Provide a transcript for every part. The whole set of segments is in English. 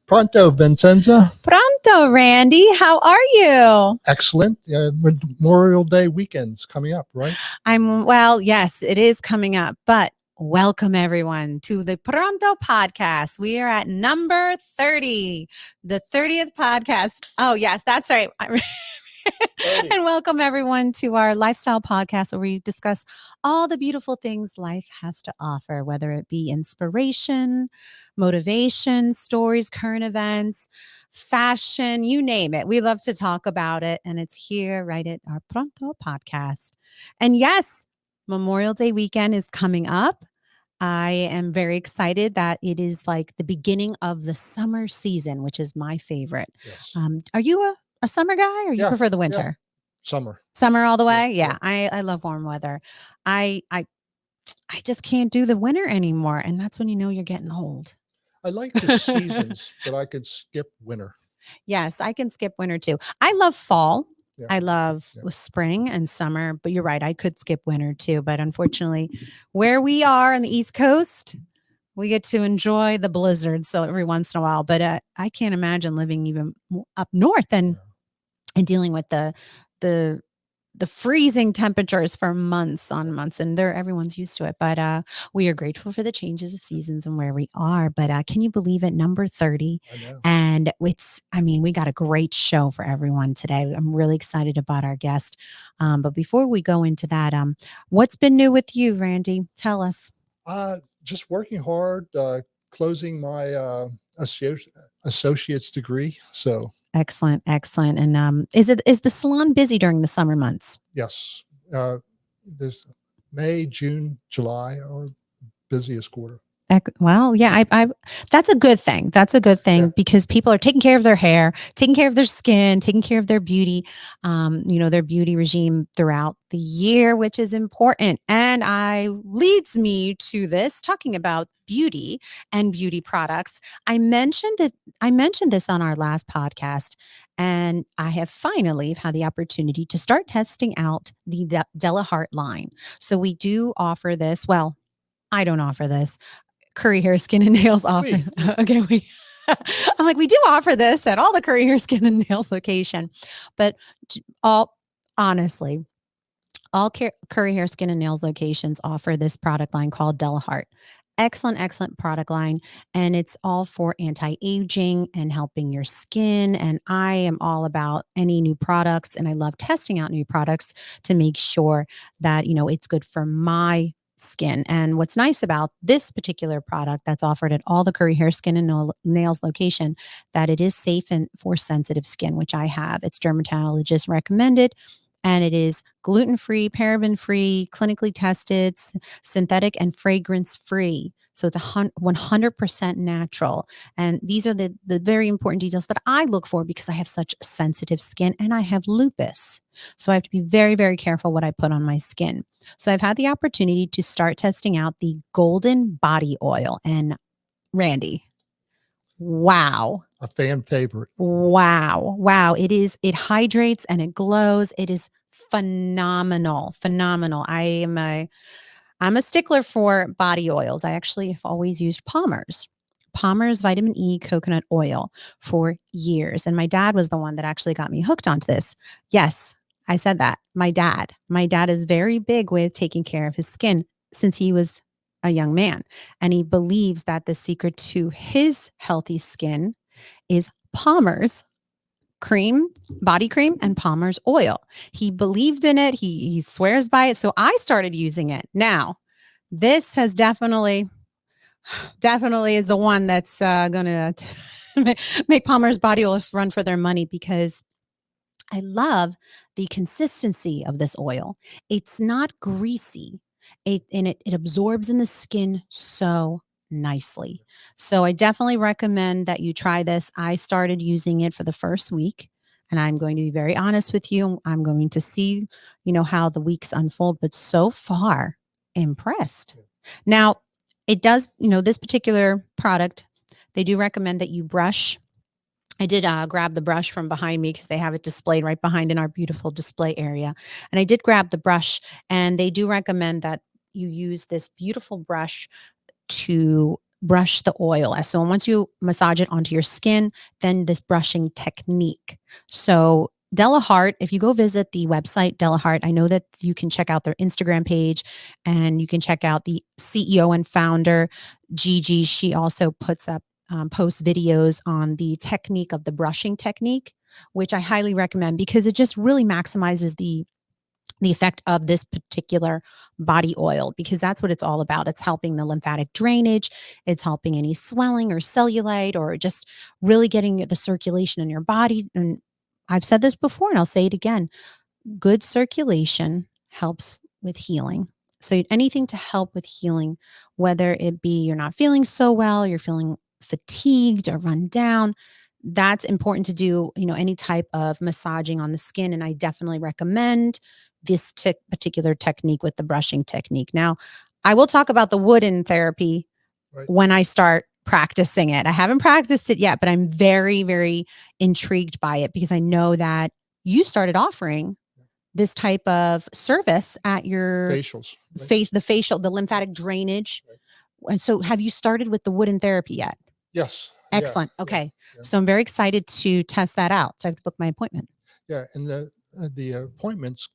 Pronto, Vincenza. Pronto, Randy. How are you? Excellent. Memorial Day weekend's coming up, right? Yes, it is coming up, but welcome everyone to the Pronto podcast. We are at number 30, the 30th podcast. Oh, yes, that's right. And welcome everyone to our lifestyle podcast where we discuss all the beautiful things life has to offer, whether it be inspiration, motivation, stories, current events, fashion, you name it. We love to talk about it. And it's here right at our Pronto podcast. And yes, Memorial Day weekend is coming up. I am very excited that it is like the beginning of the summer season, which is my favorite. Yes. Are you a summer guy or you prefer the winter? Summer. Summer all the way? Yeah. I love warm weather. I just can't do the winter anymore. And that's when you know you're getting old. I like the seasons, but I could skip winter. Yes, I can skip winter too. I love fall. Yeah. I love spring and summer, but you're right. I could skip winter too. But unfortunately, where we are on the East Coast, we get to enjoy the blizzards. So every once in a while, but I can't imagine living even up north and dealing with the freezing temperatures for months on months, and everyone's used to it. But we are grateful for the changes of seasons and where we are. But can you believe it? Number 30. I know. And we got a great show for everyone today. I'm really excited about our guest. But before we go into that, what's been new with you, Randy? Tell us. Just working hard, closing my associate's degree. So excellent. And is the salon busy during the summer months? Yes. There's May, June, July are busiest quarter. Well, yeah, I that's a good thing. Because people are taking care of their hair, taking care of their skin, taking care of their beauty, their beauty regime throughout the year, which is important. And leads me to this, talking about beauty and beauty products. I mentioned this on our last podcast, and I have finally had the opportunity to start testing out the Della Hart line. So we do offer this. Well, I don't offer this. Curry Hair Skin and Nails offer. Okay, I'm like, we do offer this at all the Curry Hair Skin and Nails location, but honestly, all Curry Hair Skin and Nails locations offer this product line called Della Hart. Excellent product line, and it's all for anti-aging and helping your skin. And I am all about any new products, and I love testing out new products to make sure that it's good for my skin. And what's nice about this particular product that's offered at all the Curry Hair Skin and Nails location, that it is safe and for sensitive skin, which I have. It's dermatologist recommended, and it is gluten-free, paraben-free, clinically tested, synthetic, and fragrance-free. So it's 100% natural. And these are the very important details that I look for because I have such sensitive skin and I have lupus. So I have to be very, very careful what I put on my skin. So I've had the opportunity to start testing out the Golden Body Oil. And Randy, wow. A fan favorite. Wow. It hydrates and it glows. It is phenomenal. I'm a stickler for body oils. I actually have always used Palmer's vitamin E coconut oil for years. And my dad was the one that actually got me hooked onto this. Yes, I said that. My dad is very big with taking care of his skin since he was a young man. And he believes that the secret to his healthy skin is Palmer's body cream and Palmer's oil. He believed in it. He swears by it. So I started using it. Now, this has definitely is the one that's going to make Palmer's body oil run for their money, because I love the consistency of this oil. It's not greasy. It absorbs in the skin so nicely. So I definitely recommend that you try this. I started using it for the first week, and I'm going to be very honest with you. I'm going to see, how the weeks unfold, but so far impressed. Now, it does, this particular product, they do recommend that you brush. I did grab the brush from behind me because they have it displayed right behind in our beautiful display area. And I did grab the brush, and they do recommend that you use this beautiful brush to brush the oil. So once you massage it onto your skin, then this brushing technique. So Della Hart, if you go visit the website Della Hart, I know that you can check out their Instagram page and you can check out the CEO and founder, Gigi. She also puts up posts videos on the technique of the brushing technique, which I highly recommend because it just really maximizes the effect of this particular body oil, because that's what it's all about. It's helping the lymphatic drainage. It's helping any swelling or cellulite, or just really getting the circulation in your body. And I've said this before and I'll say it again. Good circulation helps with healing. So anything to help with healing, whether it be you're not feeling so well, you're feeling fatigued or run down, that's important to do, any type of massaging on the skin. And I definitely recommend this particular technique with the brushing technique. Now, I will talk about the wooden therapy when I start practicing it. I haven't practiced it yet, but I'm very, very intrigued by it because I know that you started offering this type of service at your Facials. the lymphatic drainage. And so have you started with the wooden therapy yet? Yes. Excellent. Okay. Yeah. So I'm very excited to test that out. So I have to book my appointment. Yeah. And the appointments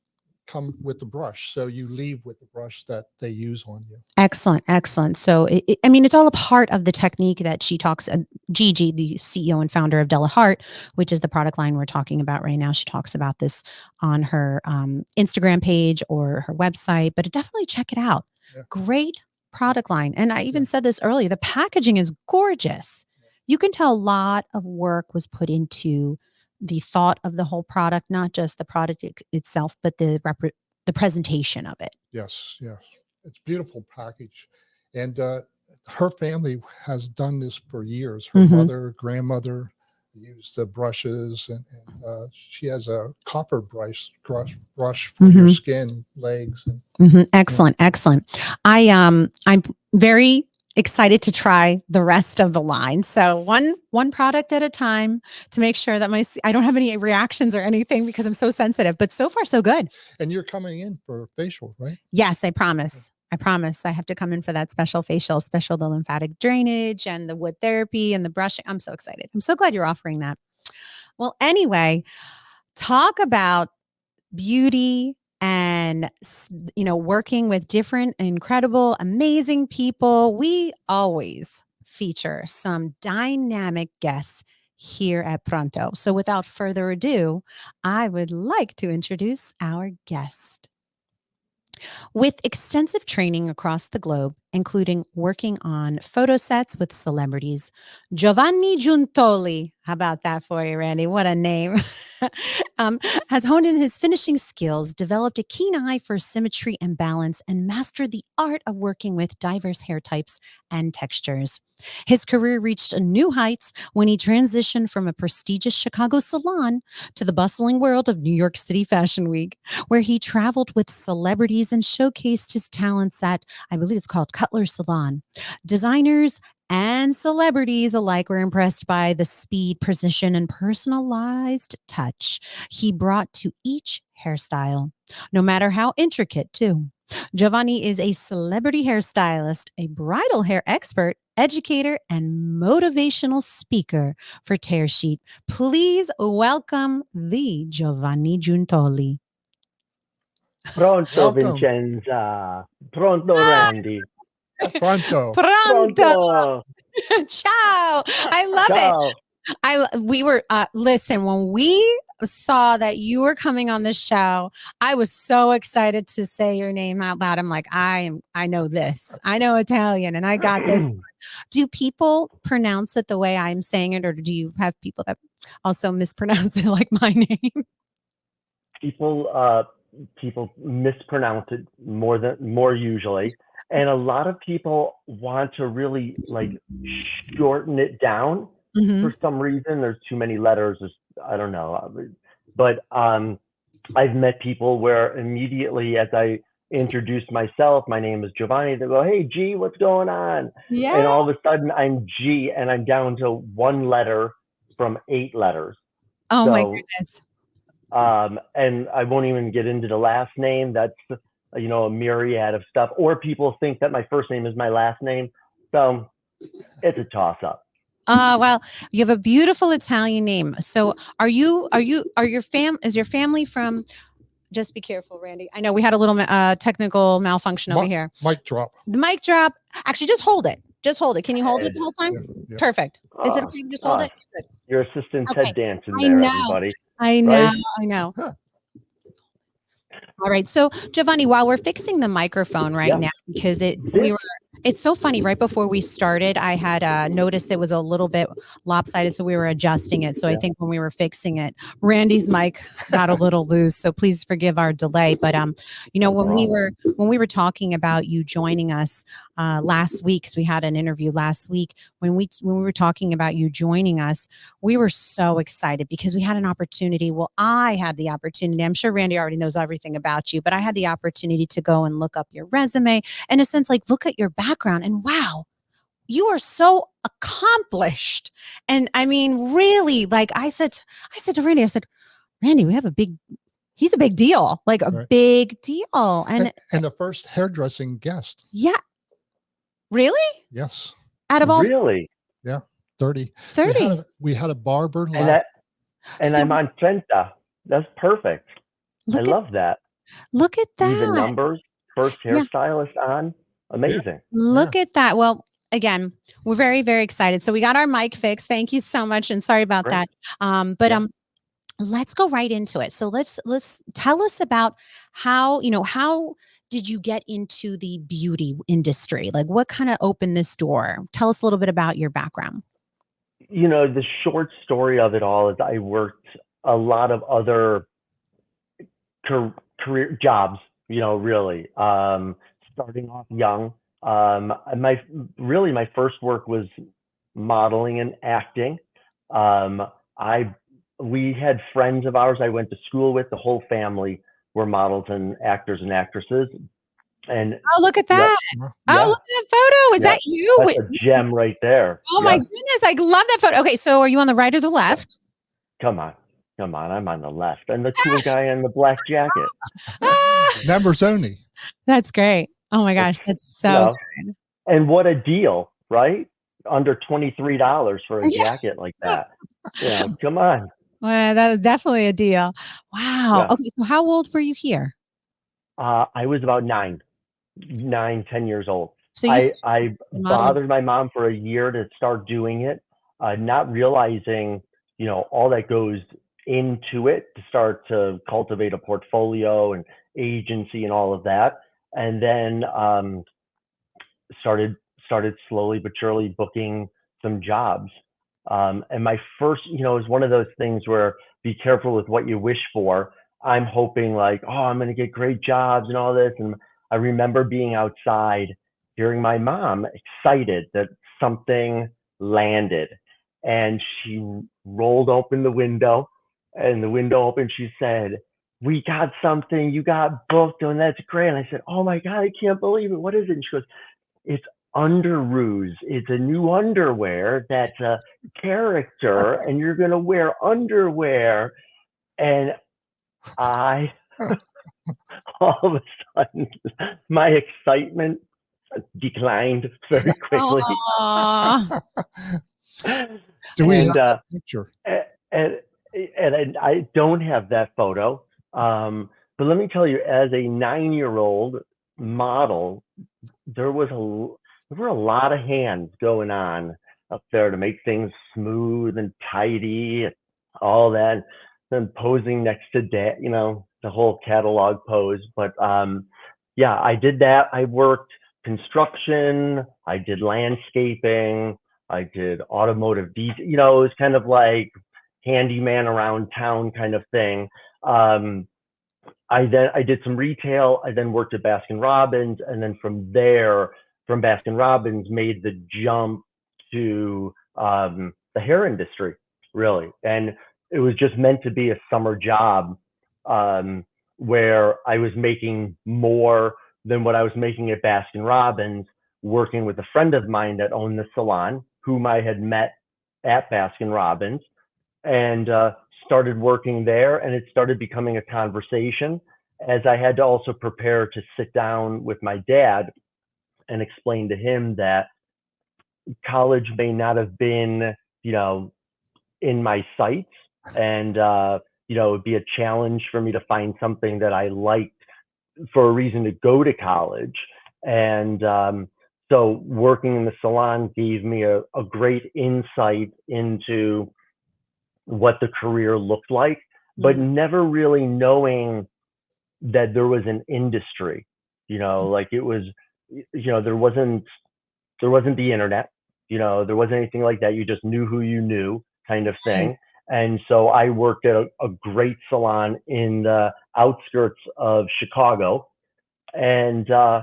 come with the brush. So you leave with the brush that they use on you. Excellent. Excellent. So, it's all a part of the technique that she talks, Gigi, the CEO and founder of Della Hart, which is the product line we're talking about right now. She talks about this on her Instagram page or her website, but definitely check it out. Yeah. Great product line. And I even said this earlier, the packaging is gorgeous. You can tell a lot of work was put into the thought of the whole product, not just the product itself, but the presentation of it. Yes, yes. It's beautiful package. And her family has done this for years. Her mother, grandmother used the brushes, and she has a copper brush for your skin, legs. And, Excellent, excellent. I'm very excited to try the rest of the line. So one product at a time to make sure that I don't have any reactions or anything because I'm so sensitive, but so far so good. And you're coming in for a facial, right? Yes, I promise. I promise. I have to come in for that special facial, the lymphatic drainage and the wood therapy and the brushing. I'm so excited. I'm so glad you're offering that. Well, anyway, talk about beauty and, working with different, incredible, amazing people. We always feature some dynamic guests here at Pronto. So without further ado, I would like to introduce our guest. With extensive training across the globe, including working on photo sets with celebrities, Giovanni Giuntoli, how about that for you, Randy? What a name. Has honed in his finishing skills, developed a keen eye for symmetry and balance, and mastered the art of working with diverse hair types and textures. His career reached new heights when he transitioned from a prestigious Chicago salon to the bustling world of New York City Fashion Week, where he traveled with celebrities and showcased his talents at, I believe it's called Cutler Salon. Designers and celebrities alike were impressed by the speed, precision, and personalized touch he brought to each hairstyle, no matter how intricate, too. Giovanni is a celebrity hairstylist, a bridal hair expert, educator, and motivational speaker for Tearsheet. Please welcome the Giovanni Giuntoli. Pronto, Vincenza. Pronto, Randy. Pronto. Pronto. Ciao. I love Ciao. it. Listen, when we saw that you were coming on the show, I was so excited to say your name out loud. I'm like, I know this. I know Italian and I got this. Do people pronounce it the way I'm saying it, or do you have people that also mispronounce it like my name? People mispronounce it more usually. And a lot of people want to really shorten it down for some reason. There's too many letters. I don't know. But I've met people where immediately as I introduce myself, my name is Giovanni, they go, "Hey, G, what's going on?" Yeah. And all of a sudden I'm G and I'm down to one letter from 8 letters. Oh, my goodness. And I won't even get into the last name. That's, a myriad of stuff. Or people think that my first name is my last name. So It's a toss up. Well, you have a beautiful Italian name. So are your family from, just be careful, Randy. I know we had a little technical malfunction over here. Mic drop. The mic drop. Actually, just hold it. Just hold it. Can you hold it the whole time? Yeah. Perfect. Is it Oh, okay? You just hold oh, it? Good. your assistant's Okay. head dancing I there, know. everybody. I know. Right? I know. All right. So Giovanni, while we're fixing the microphone right Yeah. now, because it's so funny. Right before we started, I had noticed it was a little bit lopsided, so we were adjusting it. So I Yeah. think when we were fixing it, Randy's mic got a little loose. So please forgive our delay. But when we were talking about you joining us last week, because we had an interview last week, when we were talking about you joining us, we were so excited because we had an opportunity. Well, I had the opportunity. I'm sure Randy already knows everything about you, but I had the opportunity to go and look up your resume, in a sense, like look at your background, and wow, you are so accomplished. And I mean, really, like I said to Randy, Randy, he's a big deal, like a Right. big deal. And the first hairdressing guest. yeah, really? Yes. Out of all Really? 30. 30. We had a barber And last. So I'm on Trenta. That's perfect. I look love that. at Even that. numbers, first Yeah. hairstylist on. Amazing. Look at that. Well, again, we're very, very excited. So we got our mic fixed. Thank you so much. And sorry about Great. that. Let's go right into it. So let's tell us about how did you get into the beauty industry? Like what kind of opened this door? Tell us a little bit about your background. The short story of it all is I worked a lot of other career jobs, really. Starting off young. My first work was modeling and acting. We had friends of ours I went to school with. The whole family were models and actors and actresses. And oh, look at that! Yep. Oh, Yeah. look at that photo! Is Yeah. that you? That's a gem right there. Oh my Yep. goodness, I love that photo. Okay, so are you on the right or the left? Come on. I'm on the left. And the cool guy in the black jacket. Members only. That's great. Oh my gosh, that's so good. And what a deal, right? Under $23 for a Yeah. jacket like that. Come on. Well, that was definitely a deal. Wow. Yeah. Okay, so how old were you here? I was about 10 years old. So you I bothered my mom for a year to start doing it, not realizing, all that goes into it to start to cultivate a portfolio and agency and all of that. And then started slowly but surely booking some jobs. And my first, is one of those things where be careful with what you wish for. I'm hoping like, oh, I'm going to get great jobs and all this. And I remember being outside, hearing my mom excited that something landed. And she rolled open the window, and the window opened. She said, "We got something. You got booked, and that's great." And I said, "Oh my God, I can't believe it. What is it?" And she goes, "It's Underoos. It's a new underwear that's a character, and you're going to wear underwear." And I, all of a sudden, my excitement declined very quickly. Do we have that picture? And I don't have that photo. But let me tell you, as a 9-year-old model, there were a lot of hands going on up there to make things smooth and tidy and all that. Then posing next to Dad, the whole catalog pose. But yeah, I did that. I worked construction. I did landscaping. I did automotive detail. It was kind of like handyman around town kind of thing. I did some retail. I then worked at Baskin Robbins, and then from Baskin Robbins, made the jump to the hair industry, really. And it was just meant to be a summer job where I was making more than what I was making at Baskin Robbins, working with a friend of mine that owned the salon, whom I had met at Baskin Robbins, and started working there. And it started becoming a conversation, as I had to also prepare to sit down with my dad and explain to him that college may not have been, in my sights, and it'd be a challenge for me to find something that I liked for a reason to go to college. And so working in the salon gave me a great insight into what the career looked like, but never really knowing that there was an industry, like it was, there wasn't the internet, there wasn't anything like that. You just knew who you knew, kind of thing. And so I worked at a great salon in the outskirts of Chicago, and I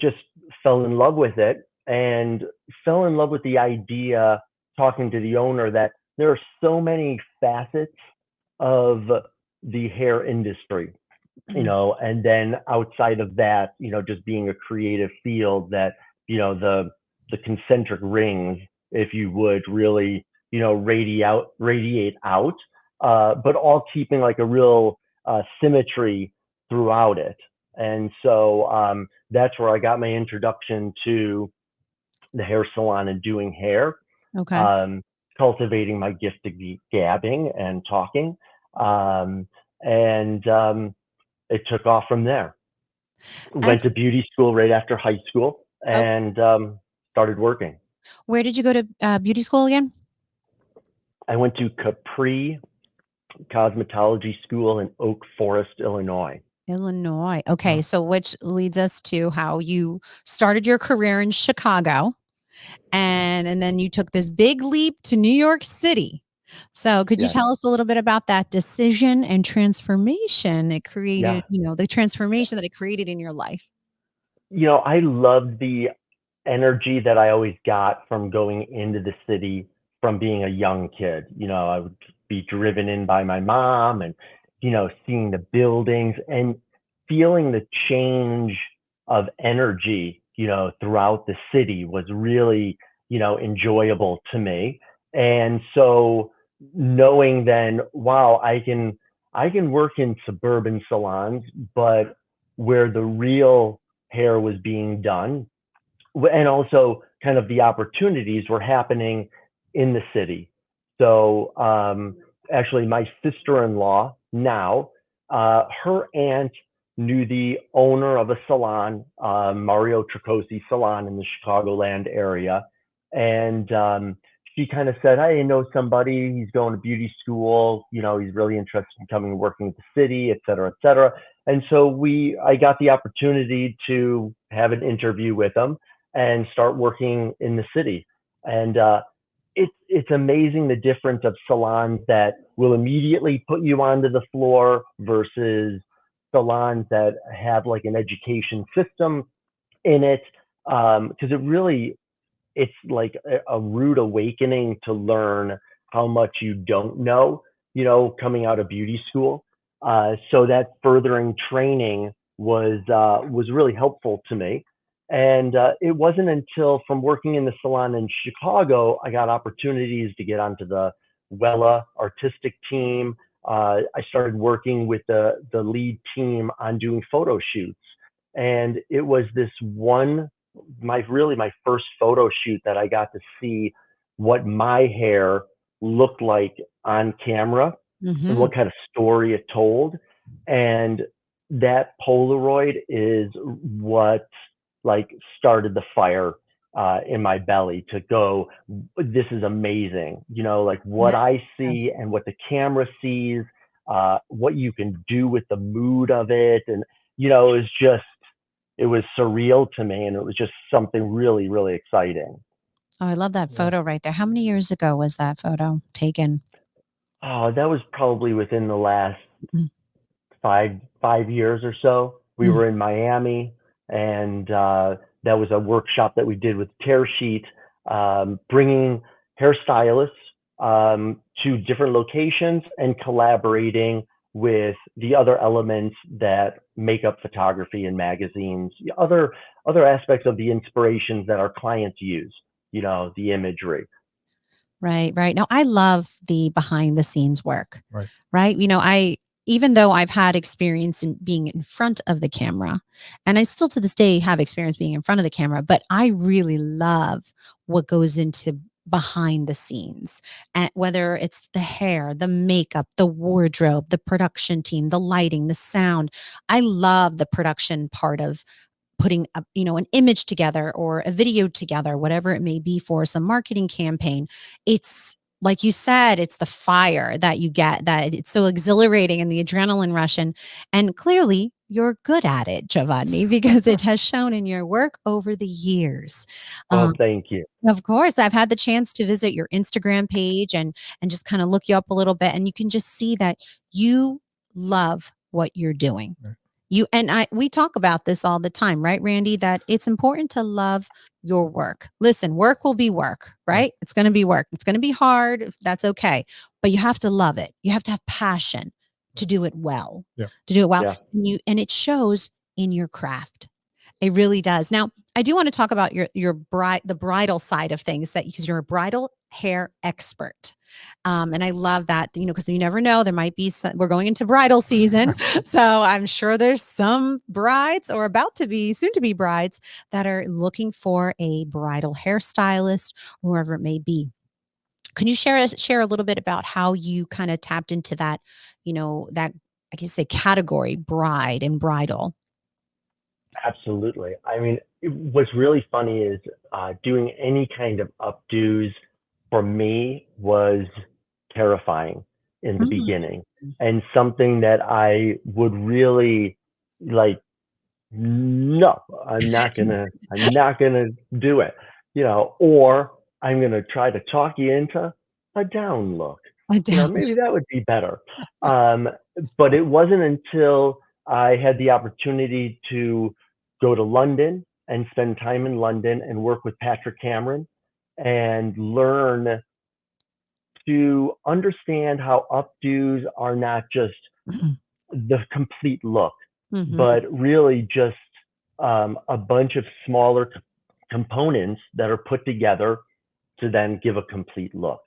just fell in love with it, and fell in love with the idea, talking to the owner, that there are so many facets of the hair industry, and then outside of that, just being a creative field, that, the concentric rings, if you would, really, radiate out, but all keeping like a real symmetry throughout it. And so that's where I got my introduction to the hair salon and doing hair. Okay. Cultivating my gift to gabbing and talking. And it took off from there. Went to beauty school right after high school, and started working. Where did you go to beauty school again? I went to Capri Cosmetology School in Oak Forest, Illinois. Illinois. Okay. So which leads us to how you started your career in Chicago, and then you took this big leap to New York City. So could you tell us a little bit about that decision and transformation it created, the transformation that it created in your life? I loved the energy that I always got from going into the city from being a young kid. I would be driven in by my mom, and, seeing the buildings and feeling the change of energy, throughout the city was really, enjoyable to me. And so knowing then, wow, I can work in suburban salons, but where the real hair was being done, and also kind of the opportunities were happening in the city. So actually, my sister-in-law now, her aunt knew the owner of a salon, Mario Tricosi Salon, in the Chicagoland area. And she kind of said, I know somebody, he's going to beauty school, he's really interested in coming and working with the city, et cetera, et cetera. And so I got the opportunity to have an interview with him and start working in the city. And it's amazing the difference of salons that will immediately put you onto the floor versus salons that have like an education system in it. Because it's like a rude awakening to learn how much you don't know, coming out of beauty school. So that furthering training was really helpful to me. And it wasn't until from working in the salon in Chicago, I got opportunities to get onto the Wella artistic team. I started working with the lead team on doing photo shoots. And it was my first photo shoot that I got to see what my hair looked like on camera and what kind of story it told. And that Polaroid is what started the fire in my belly to go, this is amazing. What I see and what the camera sees, what you can do with the mood of it. And, it was surreal to me, and it was just something really, really exciting. Oh, I love that photo right there. How many years ago was that photo taken? Oh, that was probably within the last 5 years or so. We were in Miami, and that was a workshop that we did with Tear Sheet, bringing hairstylists to different locations and collaborating with the other elements that make up photography and magazines, other aspects of the inspirations that our clients use, the imagery. Right. Now, I love the behind the scenes work. Right. even though I've had experience in being in front of the camera, and I still to this day have experience being in front of the camera, but I really love what goes into behind the scenes, and whether it's the hair, the makeup, the wardrobe, the production team, the lighting, the sound. I love the production part of putting up, an image together or a video together, whatever it may be for some marketing campaign. It's like you said, it's the fire that you get, that it's so exhilarating and the adrenaline rush. And clearly you're good at it, Giovanni, because it has shown in your work over the years. Oh, thank you. Of course, I've had the chance to visit your Instagram page and just kind of look you up a little bit, and you can just see that you love what you're doing. Right. We talk about this all the time, right, Randy? That it's important to love your work. Listen, work will be work, right? It's going to be work. It's going to be hard. That's okay, but you have to love it. You have to have passion to do it well. Yeah. To do it well, Yeah. and it shows in your craft. It really does. Now, I do want to talk about the bridal side of things, because you're a bridal hair expert. And I love that, because you never know, there might be we're going into bridal season. So I'm sure there's some brides, or soon to be brides, that are looking for a bridal hairstylist, whoever it may be. Can you share a little bit about how you kind of tapped into that, that, I guess, say category, bride and bridal? Absolutely. I mean, what's really funny is doing any kind of updos for me was terrifying in the Mm. beginning, and something that I would really like, no, I'm not gonna do it, or I'm gonna try to talk you into a down look. Maybe that would be better. But it wasn't until I had the opportunity to go to London and spend time in London and work with Patrick Cameron and learn to understand how updos are not just the complete look, Mhm. but really just a bunch of smaller components that are put together to then give a complete look.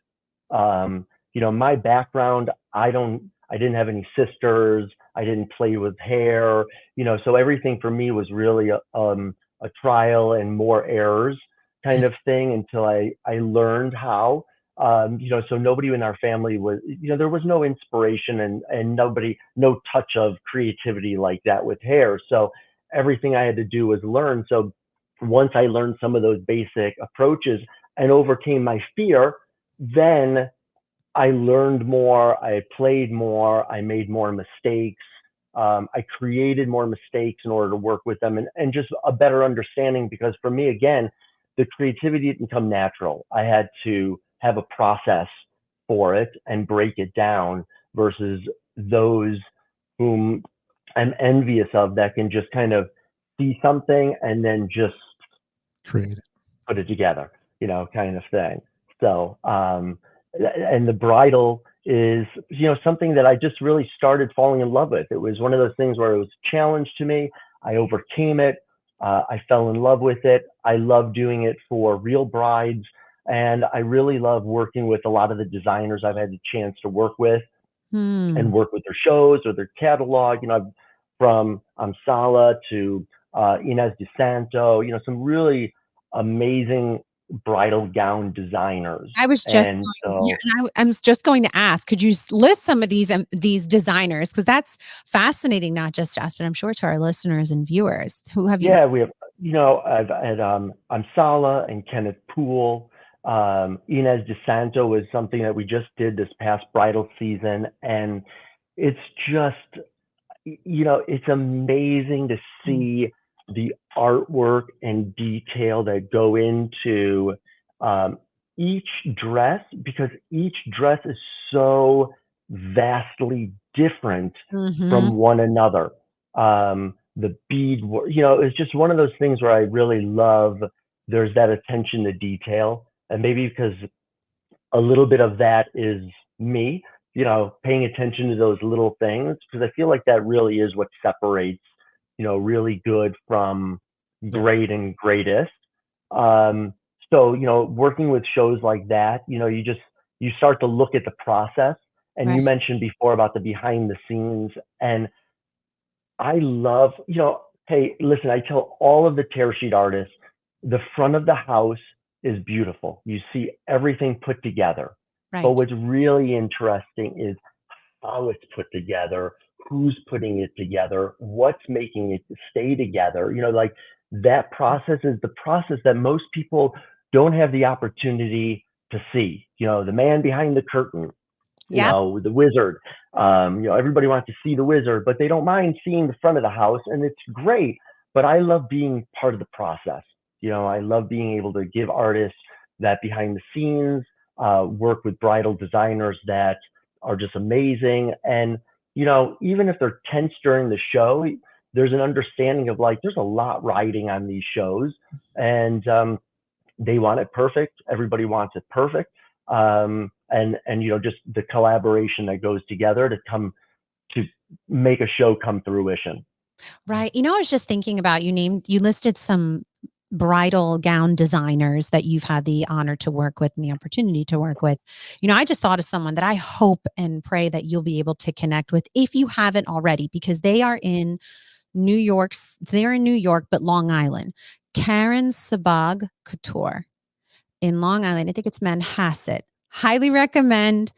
My background, I didn't have any sisters. I didn't play with hair, so everything for me was really a trial and more errors kind of thing until I learned how. So nobody in our family was, there was no inspiration and no touch of creativity like that with hair. So everything I had to do was learn. So once I learned some of those basic approaches and overcame my fear, then I learned more, I played more, I made more mistakes. I created more mistakes in order to work with them, and just a better understanding, because for me, again, the creativity didn't come natural. I had to have a process for it and break it down, versus those whom I'm envious of that can just kind of see something and then just Create it. put it together, kind of thing. So, and the bridal is, something that I just really started falling in love with. It was one of those things where it was a challenge to me. I overcame it. I fell in love with it. I love doing it for real brides. And I really love working with a lot of the designers I've had the chance to work with and work with their shows or their catalog. From Amsala to Inez DeSanto, some really amazing bridal gown designers. I was just And going, yeah, so, and I was just going to ask, could you list some of these designers? Because that's fascinating, not just to us, but I'm sure to our listeners and viewers. Who have you? yeah, we have, I've had Amsala and Kenneth Poole. Inez DeSanto was something that we just did this past bridal season. And it's just, it's amazing to see the artwork and detail that go into each dress, because each dress is so vastly different from one another. The bead work, it's just one of those things where I really love, there's that attention to detail. And maybe because a little bit of that is me, paying attention to those little things, because I feel like that really is what separates, really good from great and greatest. So, working with shows like that, you start to look at the process And you mentioned before about the behind the scenes. And I love, hey, listen, I tell all of the tear sheet artists, the front of the house is beautiful. You see everything put together. But Right. what's really interesting is how it's put together, who's putting it together, what's making it stay together. Like that process is the process that most people don't have the opportunity to see. The man behind the curtain, Yep. the wizard. Everybody wants to see the wizard, but they don't mind seeing the front of the house, and it's great. But I love being part of the process. I love being able to give artists that behind the scenes, work with bridal designers that are just amazing. And, even if they're tense during the show, there's an understanding of like, there's a lot riding on these shows, and they want it perfect. Everybody wants it perfect. And just the collaboration that goes together to make a show come fruition. Right. I was just thinking about, you listed some bridal gown designers that you've had the honor to work with and the opportunity to work with. I just thought of someone that I hope and pray that you'll be able to connect with if you haven't already, because they are in New York. They're in New York, but Long Island. Karen Sabag Couture in Long Island. I think it's Manhasset. Highly recommend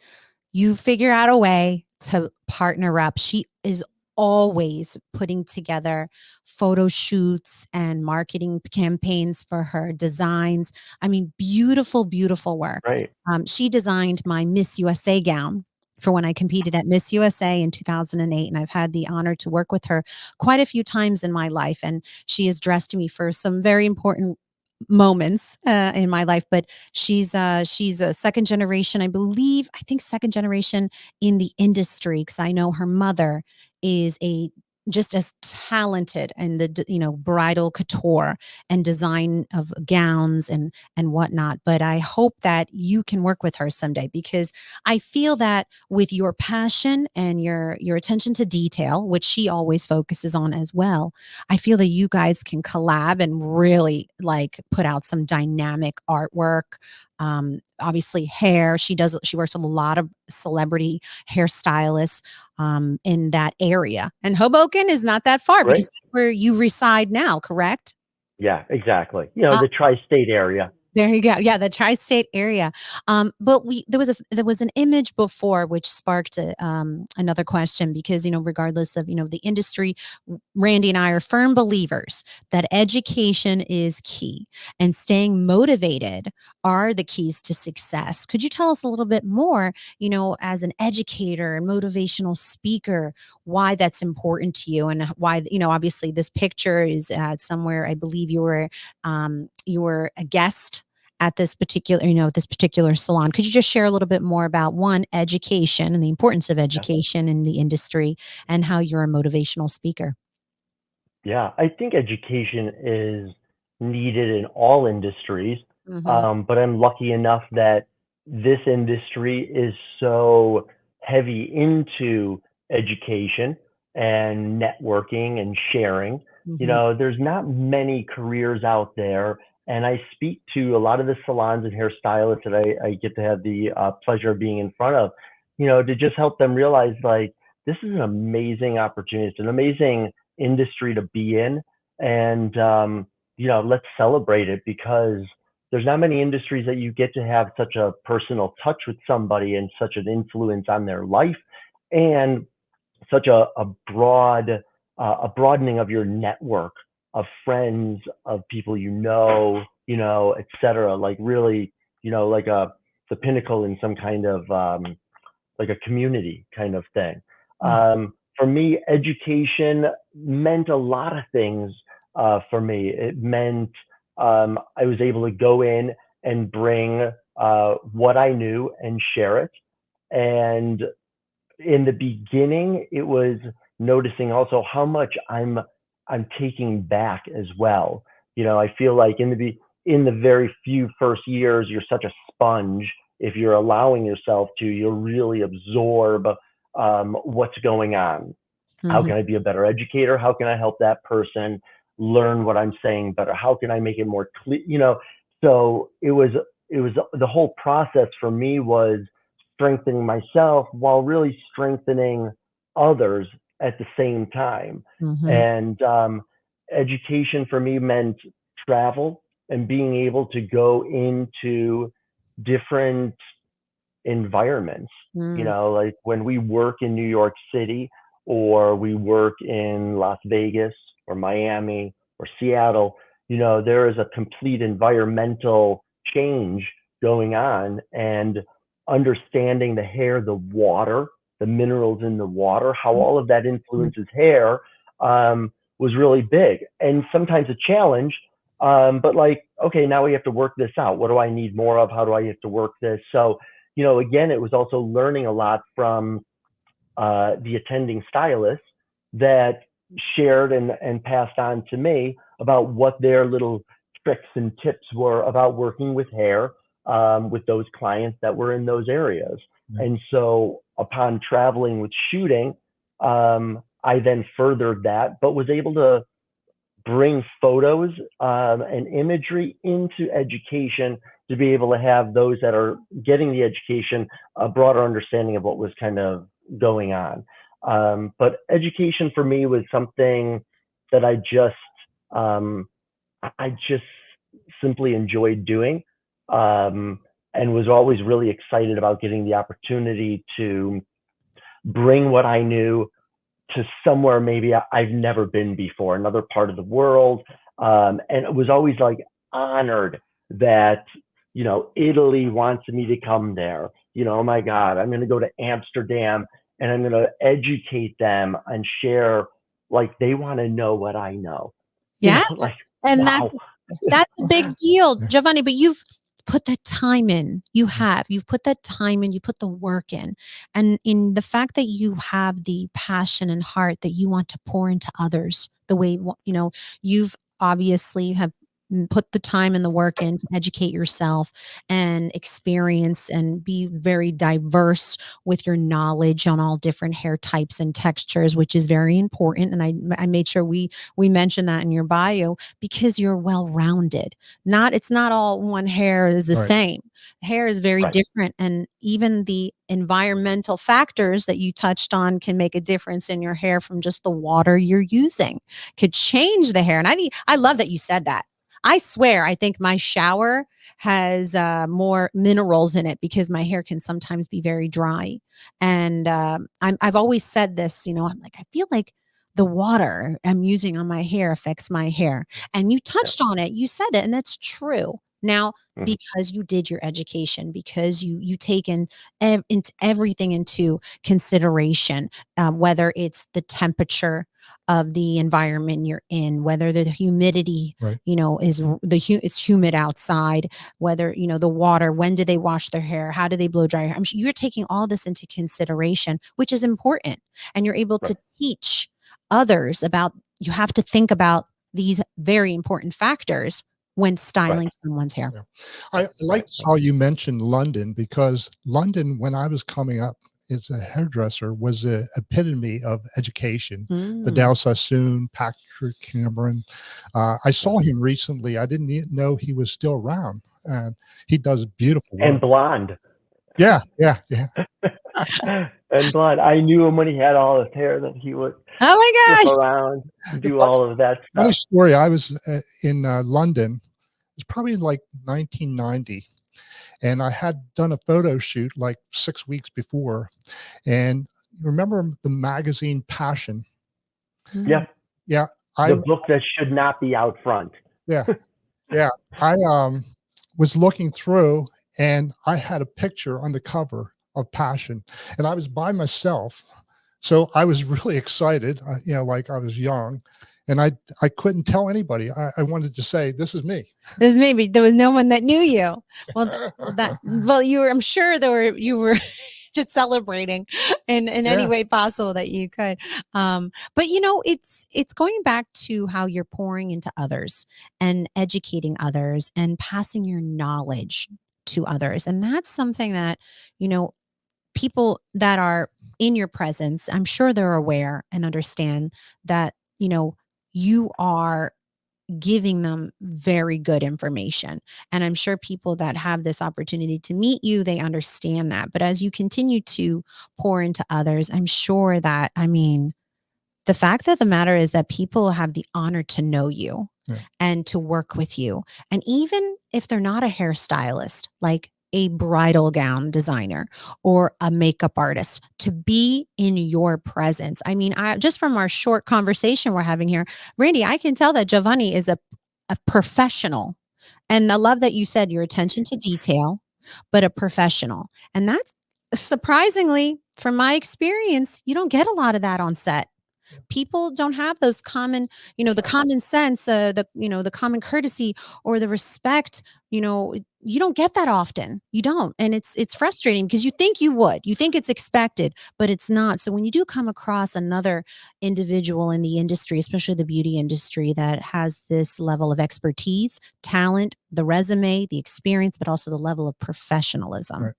you figure out a way to partner up. She is always putting together photo shoots and marketing campaigns for her designs. I mean, beautiful, beautiful work. Right. She designed my Miss USA gown for when I competed at Miss USA in 2008. And I've had the honor to work with her quite a few times in my life. And she has dressed me for some very important moments in my life, but she's a second generation, I believe. I think second generation in the industry, because I know her mother is just as talented in the bridal couture and design of gowns and whatnot. But I hope that you can work with her someday, because I feel that with your passion and your attention to detail, which she always focuses on as well, I feel that you guys can collab and really like put out some dynamic artwork. Obviously hair. She works with a lot of celebrity hairstylists in that area. And Hoboken is not that far, because Great. that's where you reside now, correct? Yeah, exactly. The tri-state area. There you go. Yeah, the tri-state area. But there was an image before which sparked another question, because regardless of the industry, Randy and I are firm believers that education is key, and staying motivated are the keys to success. Could you tell us a little bit more, as an educator and motivational speaker, why that's important to you, and why obviously this picture is somewhere, I believe you were a guest at this particular salon. Could you just share a little bit more about education and the importance of education in the industry, and how you're a motivational speaker? Yeah, I think education is needed in all industries, Mm-hmm. but I'm lucky enough that this industry is so heavy into education and networking and sharing. Mm-hmm. There's not many careers out there, and I speak to a lot of the salons and hairstylists that I get to have the pleasure of being in front of, to just help them realize like this is an amazing opportunity. It's an amazing industry to be in, and let's celebrate it, because there's not many industries that you get to have such a personal touch with somebody and such an influence on their life, and such a broadening of your network of friends, of people et cetera. Like really, like the pinnacle in some kind of like a community kind of thing. For me, education meant a lot of things for me. It meant I was able to go in and bring what I knew and share it. And in the beginning, it was noticing also how much I'm taking back as well. I feel like in the very few first years, you're such a sponge. If you're allowing yourself to, you'll really absorb what's going on. How can I be a better educator? How can I help that person learn what I'm saying better? How can I make it more clear? So it was the whole process for me was strengthening myself while really strengthening others at the same time. Mhm. And education for me meant travel and being able to go into different environments. Mm. Like when we work in New York City or we work in Las Vegas or Miami or Seattle, there is a complete environmental change going on, and understanding the hair, the water, the minerals in the water, how all of that Mm. influences hair, was really big and sometimes a challenge. But like, okay, now we have to work this out. What do I need more of? How do I have to work this? So, again, it was also learning a lot from the attending stylists that shared and passed on to me about what their little tricks and tips were about working with hair, with those clients that were in those areas. Yeah. And so upon traveling with shooting, I then furthered that, but was able to bring photos and imagery into education to be able to have those that are getting the education a broader understanding of what was kind of going on. But education for me was something that um, I just simply enjoyed doing, and was always really excited about getting the opportunity to bring what I knew to somewhere maybe I've never been before, another part of the world. And it was always like honored that, Italy wants me to come there. Oh my God, I'm going to go to Amsterdam and I'm going to educate them and share, like they want to know what I know. Yeah. Like, And wow. that's a big deal, Yeah. Giovanni, but you've put that time in. You've put that time in, you put the work in. And in the fact that you have the passion and heart that you want to pour into others the way, you've obviously have put the time and the work in to educate yourself and experience and be very diverse with your knowledge on all different hair types and textures, which is very important. And I made sure we mentioned that in your bio because you're well rounded. It's not all one hair is the Right. same. Hair is very Right. different, and even the environmental factors that you touched on can make a difference in your hair from just the water you're using. Could change the hair. And I love that you said that. I swear, I think my shower has more minerals in it because my hair can sometimes be very dry. And I've always said this, I'm like, I feel like the water I'm using on my hair affects my hair. And you Yeah. touched on it, you said it, and that's true. Now, Mhm. because you did your education, because you taken into everything into consideration, whether it's the temperature of the environment you're in, whether the humidity, Right. it's humid outside, whether, the water, when do they wash their hair? How do they blow dry? I'm sure you're taking all this into consideration, which is important. And you're able to Right. teach others about, you have to think about these very important factors when styling Right. someone's hair. Yeah. I like Right. how you mentioned London, because London, when I was coming up as a hairdresser, was the epitome of education. Mm. Vidal Sassoon, Patrick Cameron. I saw him recently. I didn't even know he was still around. And he does beautiful And work. blonde. Yeah, yeah, yeah. And blonde. I knew him when he had all his hair that he would Oh my flip gosh. around, do Funny, all of that funny stuff. story. I was in London. It was probably like 1990. And I had done a photo shoot like 6 weeks before. And remember the magazine Passion? Mm. Yeah. Yeah, I The book that should not be out front. yeah, yeah. I was looking through, and I had a picture on the cover of Passion, and I was by myself. So I was really excited, like I was young, and I couldn't tell anybody. I wanted to say, this is me. This maybe there was no one that knew you. Well, you were. I'm sure you were just celebrating in any Yeah, way possible that you could. But it's going back to how you're pouring into others and educating others and passing your knowledge to others, and that's something that you know people that are in your presence. I'm sure they're aware and understand that you are giving them very good information. And I'm sure people that have this opportunity to meet you, they understand that. But as you continue to pour into others, I'm sure that, I mean, the fact of the matter is that people have the honor to know you and to work with you. And even if they're not a hairstylist, like a bridal gown designer or a makeup artist, to be in your presence. I mean, just from our short conversation we're having here, Randy, I can tell that Giovanni is a professional. And I love that you said your attention to detail, but a professional. And that's surprisingly, from my experience, you don't get a lot of that on set. People don't have those common, the common sense, the common courtesy or the respect. You don't get that often. You don't. And it's frustrating because you think you would. You think it's expected, but it's not. So when you do come across another individual in the industry, especially the beauty industry, that has this level of expertise, talent, the resume, the experience, but also the level of professionalism. Right.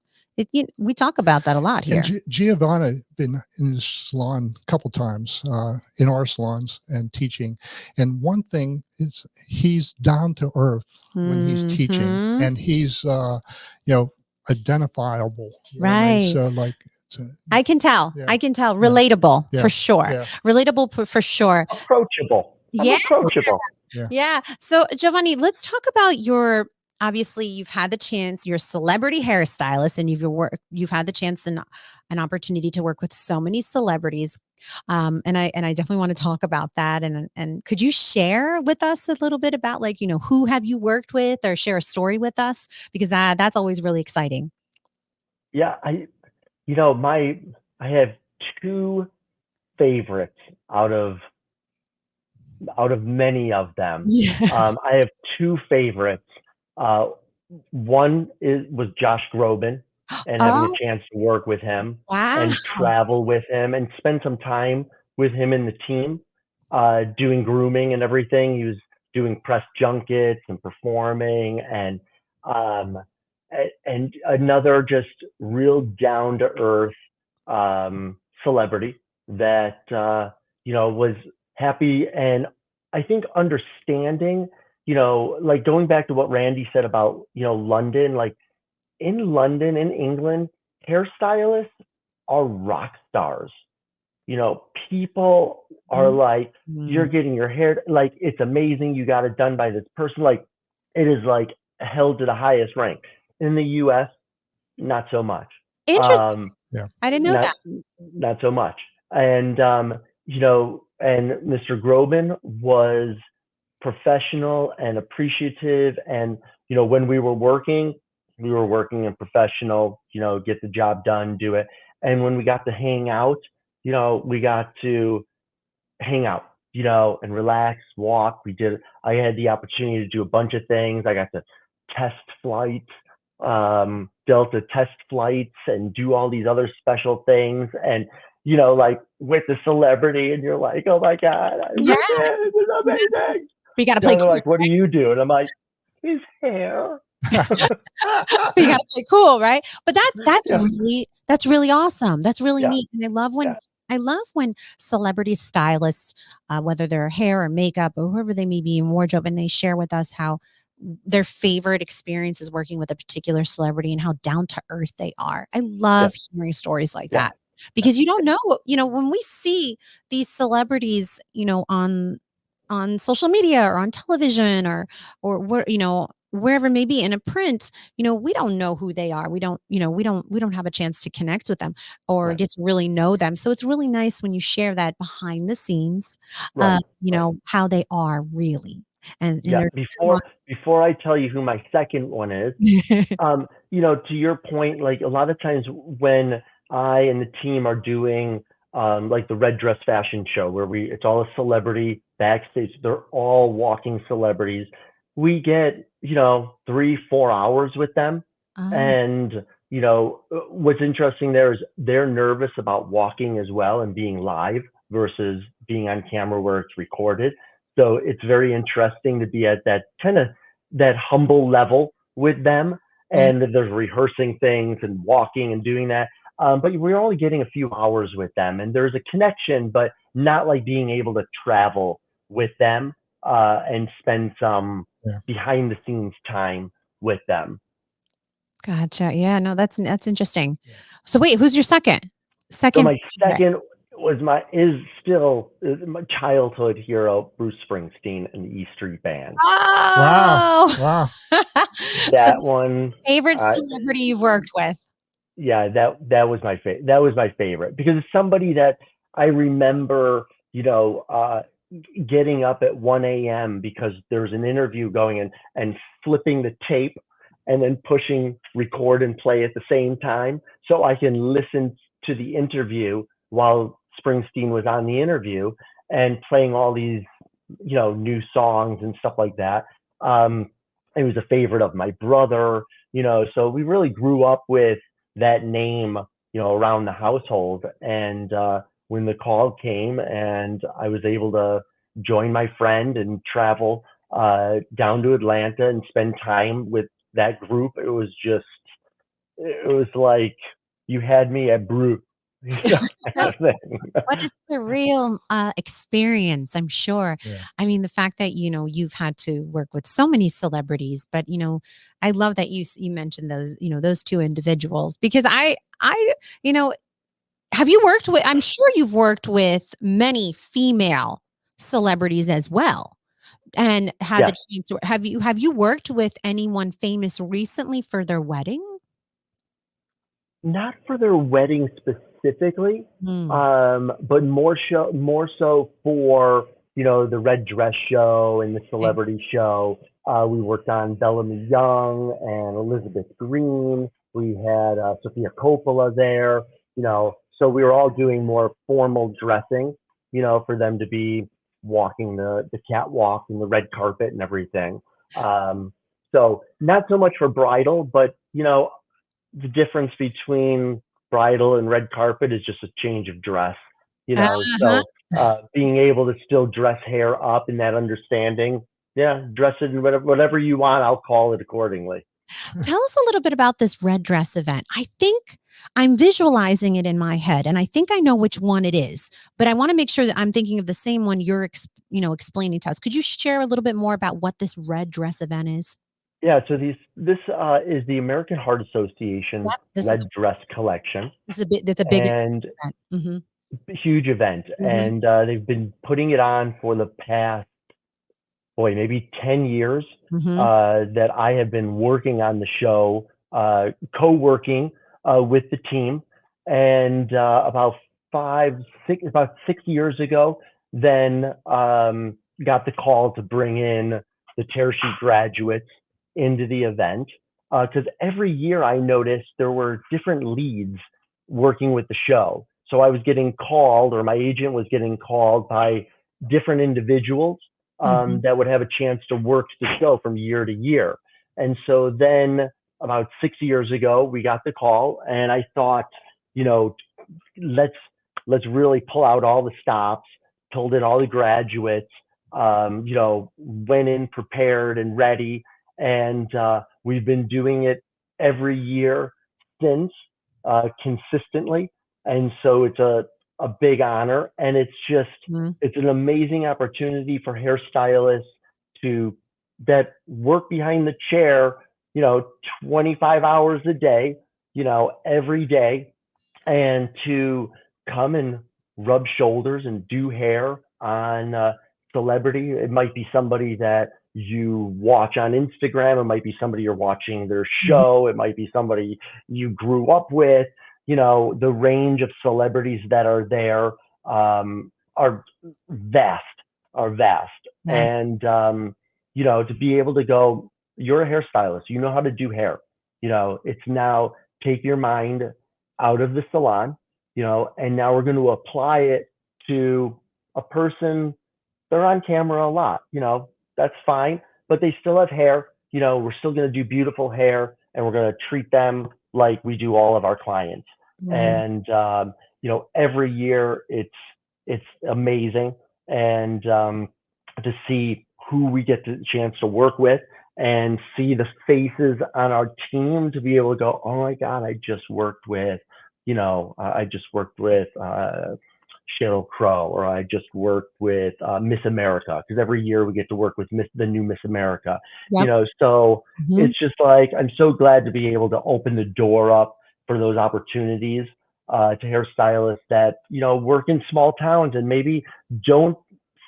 We talk about that a lot here. And Giovanni been in his salon a couple times, in our salons and teaching. And one thing is he's down to earth when he's teaching, and he's, identifiable. Right. So like, I can tell. Yeah. I can tell. Relatable for sure. Yeah. Relatable for sure. Approachable. Approachable. Yeah. So Giovanni, let's talk about obviously you've had the chance, you're a celebrity hairstylist, and you've had the chance and an opportunity to work with so many celebrities. And I definitely want to talk about that. And could you share with us a little bit about who have you worked with, or share a story with us? Because that's always really exciting. Yeah. I have two favorites out of many of them. I have two favorites. One was Josh Groban, and having a chance to work with him and travel with him and spend some time with him and the team, doing grooming and everything. He was doing press junkets and performing, and another just real down to earth celebrity that was happy, and I think understanding. Like going back to what Randy said about, London, like in London, in England, hairstylists are rock stars. People are like, you're getting your hair, like, it's amazing. You got it done by this person. Like, it is like held to the highest rank. In the US, not so much. Interesting. I didn't know that. Not so much. And, and Mr. Groban was professional and appreciative, and when we were working in professional, get the job done, do it. And when we got to hang out, we got to hang out, and relax, walk. I had the opportunity to do a bunch of things. I got to test flights, Delta test flights, and do all these other special things, and like with the celebrity, and you're like, oh my God, this is amazing. We got to play cool. Like, what do you do? And I'm like, his hair. We got to play cool, right? But that's really awesome. That's really neat. And I love when celebrity stylists, whether they're hair or makeup or whoever they may be in wardrobe, and they share with us how their favorite experience is working with a particular celebrity and how down to earth they are. I love hearing stories like that, because you don't know, when we see these celebrities, on social media or on television or where, wherever it may be in a print, we don't know who they are. We don't have a chance to connect with them or get to really know them. So it's really nice when you share that behind the scenes, how they are really. And before I tell you who my second one is, to your point, like a lot of times when I and the team are doing like the Red Dress Fashion Show, where it's all a celebrity backstage. They're all walking celebrities. We get, 3-4 hours with them. And, what's interesting there is they're nervous about walking as well and being live versus being on camera where it's recorded. So it's very interesting to be at that kind of that humble level with them. And there's rehearsing things and walking and doing that. But we're only getting a few hours with them, and there's a connection, but not like being able to travel with them and spend some Yeah. behind the scenes time with them. Gotcha. Yeah, no, that's interesting. So wait, who's your second? So my second is still my childhood hero, Bruce Springsteen and the E Street Band. Oh, Wow. So That one, favorite celebrity you've worked with? yeah, that was my favorite. That was my favorite because it's somebody that I remember, getting up at 1 a.m. because there was an interview going in and flipping the tape and then pushing record and play at the same time so I can listen to the interview while Springsteen was on the interview and playing all these, new songs and stuff like that. It was a favorite of my brother, so we really grew up with that name, around the household. And when the call came and I was able to join my friend and travel down to Atlanta and spend time with that group, it was like you had me at Brew. Kind of thing. What a surreal experience, I'm sure. Yeah. I mean, the fact that, you've had to work with so many celebrities, but, I love that you mentioned those, those two individuals because you know, have you worked with, I'm sure you've worked with many female celebrities as well and had the Yes. chance to, have you worked with anyone famous recently for their wedding? Not for their wedding specifically, Hmm. but more so for the red dress show and the Okay. celebrity show. We worked on Bellamy Young and Elizabeth Green. We had Sophia Coppola there. So we were all doing more formal dressing. For them to be walking the catwalk and the red carpet and everything. So not so much for bridal, but the difference between bridal and red carpet is just a change of dress, Uh-huh. so being able to still dress hair up in that understanding, yeah, dress it in whatever you want, I'll call it accordingly. Tell us a little bit about this red dress event. I think I'm visualizing it in my head, and I think I know which one it is. But I want to make sure that I'm thinking of the same one you're, explaining to us. Could you share a little bit more about what this red dress event is? Yeah, so this is the American Heart Association Yep. red dress collection, This is a bit. That's a big and event. Mm-hmm. huge event, Mm-hmm. and they've been putting it on for the past maybe 10 years Mm-hmm. that I have been working on the show, co-working with the team. And about 6 years ago, then got the call to bring in the tear sheet graduates into the event. Because every year I noticed there were different leads working with the show. So I was getting called, or my agent was getting called by different individuals Mm-hmm. that would have a chance to work the show from year to year. And so then about 6 years ago, we got the call, and I thought, you know, let's really pull out all the stops, told in all the graduates, went in prepared and ready, and we've been doing it every year since, consistently. And so it's a big honor, and it's an amazing opportunity for hairstylists to that work behind the chair, 25 hours a day, every day, and to come and rub shoulders and do hair on a celebrity. It might be somebody that you watch on Instagram. It might be somebody you're watching their Mm-hmm. show. It might be somebody you grew up with. The range of celebrities that are there are vast, Yes. and to be able to go, you're a hairstylist. You know how to do hair. It's now take your mind out of the salon, and now we're going to apply it to a person. They're on camera a lot, that's fine, but they still have hair. We're still going to do beautiful hair, and we're going to treat them like we do all of our clients. Right. And every year it's amazing, and to see who we get the chance to work with and see the faces on our team to be able to go, oh my God, I just worked with Sheryl Crow, or I just worked with Miss America, because every year we get to work with the new Miss America. Yep. So Mhm. it's just like, I'm so glad to be able to open the door up for those opportunities to hairstylists that work in small towns and maybe don't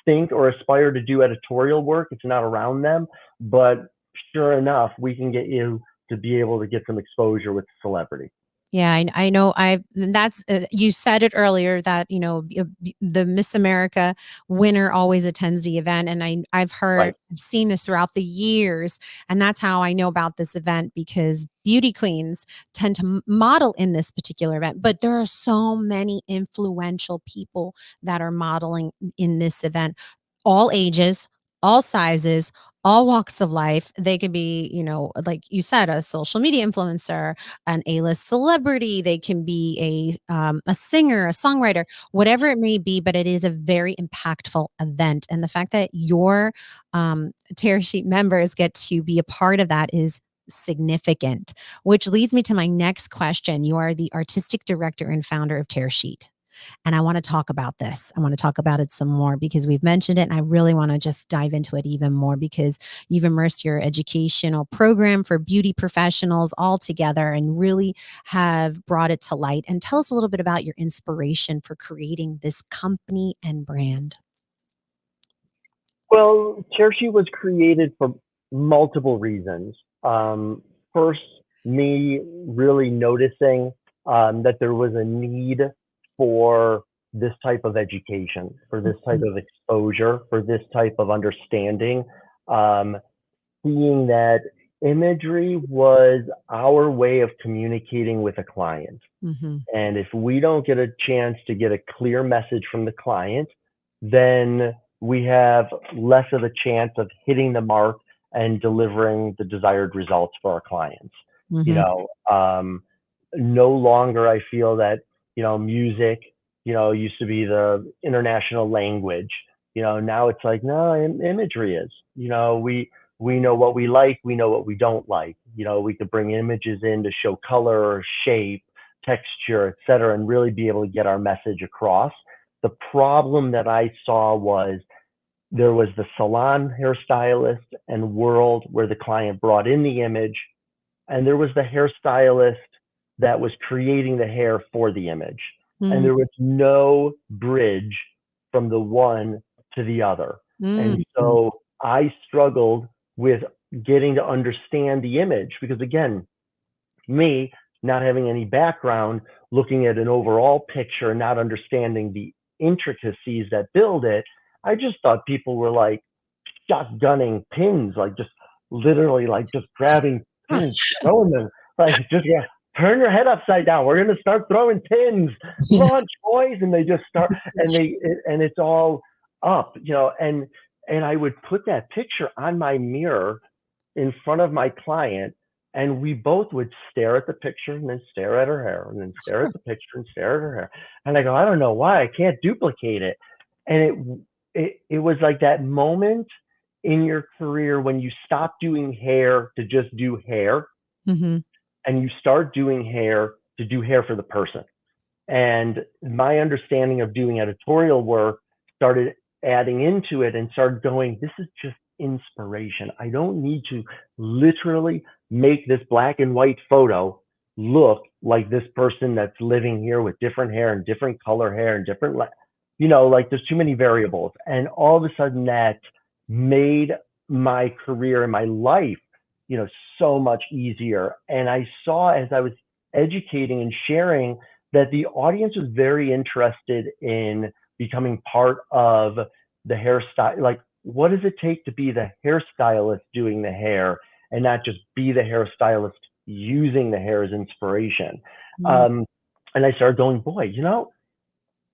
think or aspire to do editorial work. It's not around them, but sure enough, we can get you to be able to get some exposure with celebrity. Yeah, I know. That's you said it earlier that the Miss America winner always attends the event, and I've Right. seen this throughout the years, and that's how I know about this event, because beauty queens tend to model in this particular event, but there are so many influential people that are modeling in this event, all ages, all sizes, all walks of life. They could be, like you said, a social media influencer, an A-list celebrity. They can be a singer, a songwriter, whatever it may be. But it is a very impactful event, and the fact that your Tear Sheet members get to be a part of that is significant. Which leads me to my next question. You are the artistic director and founder of Tear Sheet. And I want to talk about this. I want to talk about it some more because we've mentioned it, and I really want to just dive into it even more because you've immersed your educational program for beauty professionals all together and really have brought it to light. And tell us a little bit about your inspiration for creating this company and brand. Well, Tear Sheet was created for multiple reasons. First, me really noticing that there was a need for this type of education, for this type of exposure, for this type of understanding, seeing that imagery was our way of communicating with a client. Mm-hmm. And if we don't get a chance to get a clear message from the client, then we have less of a chance of hitting the mark and delivering the desired results for our clients. Mm-hmm. No longer I feel that, music, used to be the international language. Now it's like, no, imagery is, we know what we like, we know what we don't like. We could bring images in to show color, shape, texture, et cetera, and really be able to get our message across. The problem that I saw was there was the salon hairstylist and world where the client brought in the image, and there was the hairstylist that was creating the hair for the image. And there was no bridge from the one to the other. And so I struggled with getting to understand the image because, again, me not having any background, looking at an overall picture, not understanding the intricacies that build it, I just thought people were like shotgunning pins, like just literally like just grabbing pins, throwing them, like just turn your head upside down. We're gonna start throwing pins, launch boys, and they just start, and it's all up, and I would put that picture on my mirror in front of my client, and we both would stare at the picture and then stare at her hair and then stare at the picture and stare at her hair. And I go, I don't know why I can't duplicate it. And it was like that moment in your career when you stop doing hair to just do hair, and you start doing hair to do hair for the person. And my understanding of doing editorial work started adding into it and started going, this is just inspiration. I don't need to literally make this black and white photo look like this person that's living here with different hair and different color hair and different, like there's too many variables. And all of a sudden that made my career and my life, so much easier. And I saw as I was educating and sharing that the audience was very interested in becoming part of the hairstyle. Like, what does it take to be the hairstylist doing the hair and not just be the hairstylist using the hair as inspiration? And I started going, boy,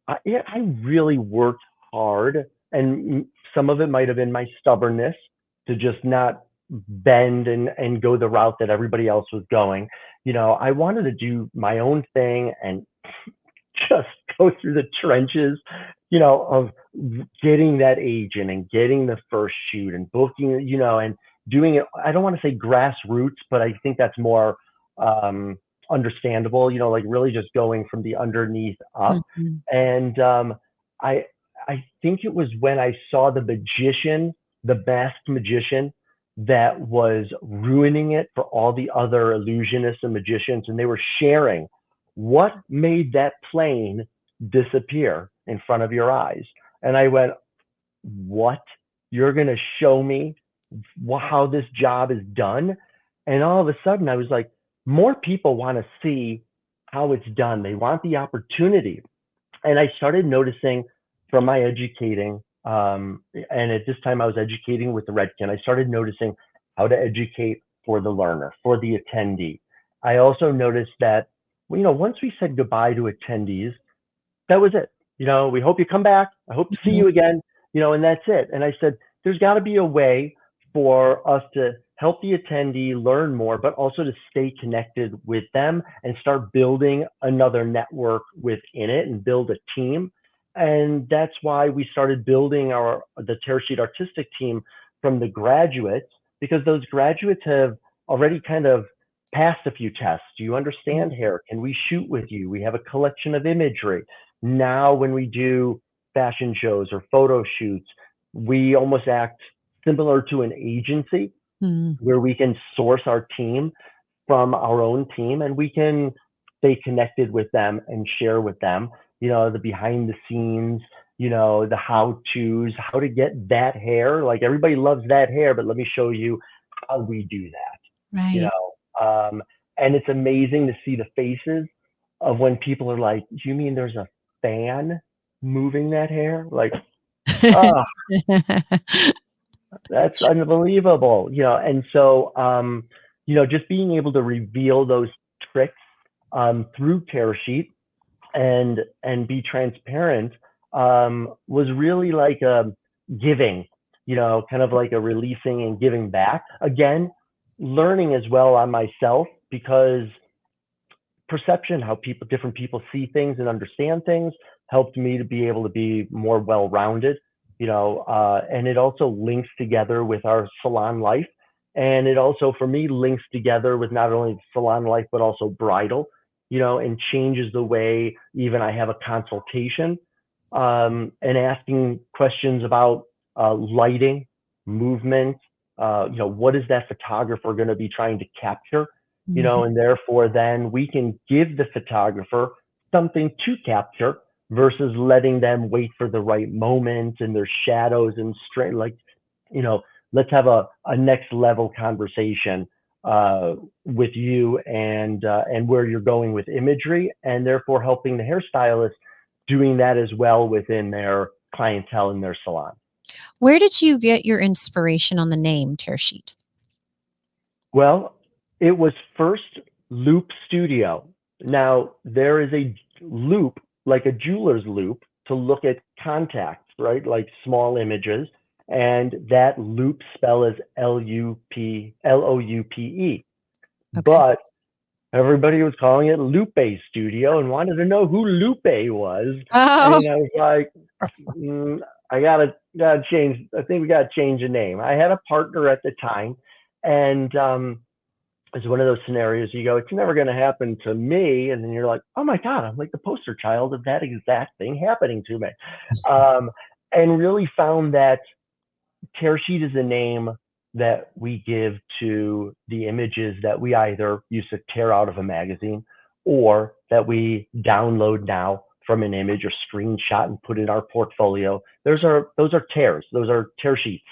I really worked hard, and some of it might have been my stubbornness to just not bend and go the route that everybody else was going. I wanted to do my own thing and just go through the trenches, of getting that agent and getting the first shoot and booking, and doing it. I don't want to say grassroots, but I think that's more understandable, like really just going from the underneath up. And I think it was when I saw the magician, the masked magician, that was ruining it for all the other illusionists and magicians, and they were sharing what made that plane disappear in front of your eyes. And I went, what? You're going to show me how this job is done? And all of a sudden I was like, more people want to see how it's done. They want the opportunity. And I started noticing from my educating, and at this time I was educating with the Redken, I started noticing how to educate for the learner, for the attendee. I also noticed that, once we said goodbye to attendees, that was it. We hope you come back. I hope to see you again, and that's it. And I said, there's got to be a way for us to help the attendee learn more, but also to stay connected with them and start building another network within it and build a team. And that's why we started building the Tear Sheet Artistic team from the graduates, because those graduates have already kind of passed a few tests. Do you understand hair? Can we shoot with you? We have a collection of imagery. Now, when we do fashion shows or photo shoots, we almost act similar to an agency where we can source our team from our own team, and we can stay connected with them and share with them, the behind the scenes, the how-tos, how to get that hair. Like, everybody loves that hair, but let me show you how we do that. Right. And it's amazing to see the faces of when people are like, you mean there's a fan moving that hair? Like, oh, that's unbelievable. And so, just being able to reveal those tricks through Tear Sheet and be transparent was really like a giving, kind of like a releasing and giving back. Again, learning as well on myself, because perception, how different people see things and understand things, helped me to be able to be more well-rounded, and it also links together with our salon life. And it also, for me, links together with not only salon life, but also bridal, and changes the way even I have a consultation, and asking questions about lighting, movement, what is that photographer going to be trying to capture? And therefore then we can give the photographer something to capture versus letting them wait for the right moment and their shadows and straight, let's have a next level conversation with you and where you're going with imagery, and therefore helping the hairstylist doing that as well within their clientele in their salon. Where did you get your inspiration on the name Tear Sheet? Well, it was first Loop Studio. Now, there is a loop, like a jeweler's loop, to look at contacts, right? Like small images. And that loop spell is Loupe. Okay. But everybody was calling it Lupe Studio and wanted to know who Lupe was. Oh. And I was like, I gotta change. I think we gotta change the name. I had a partner at the time, and it's one of those scenarios you go, it's never going to happen to me. And then you're like, oh my God, I'm like the poster child of that exact thing happening to me. And really found that Tear Sheet is a name that we give to the images that we either used to tear out of a magazine or that we download now from an image or screenshot and put in our portfolio. Those are tears. Those are tear sheets,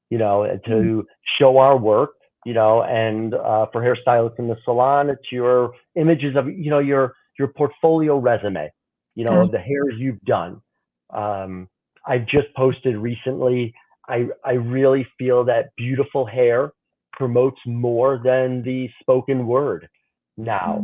to show our work. And for hairstylists in the salon, it's your images of, your portfolio resume, of the hairs you've done. I've just posted recently, I really feel that beautiful hair promotes more than the spoken word now.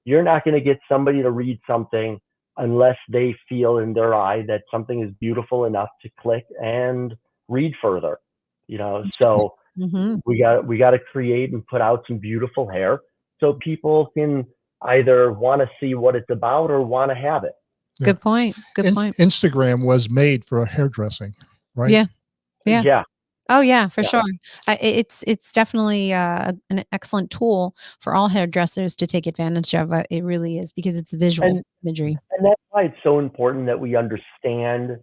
You're not going to get somebody to read something unless they feel in their eye that something is beautiful enough to click and read further, so we got to create and put out some beautiful hair so people can either want to see what it's about or want to have it. Good point. Good point. Instagram was made for hairdressing, right? Yeah. Oh yeah, for Yeah. sure. It's definitely an excellent tool for all hairdressers to take advantage of. It really is because it's visual And imagery. and that's why it's so important that we understand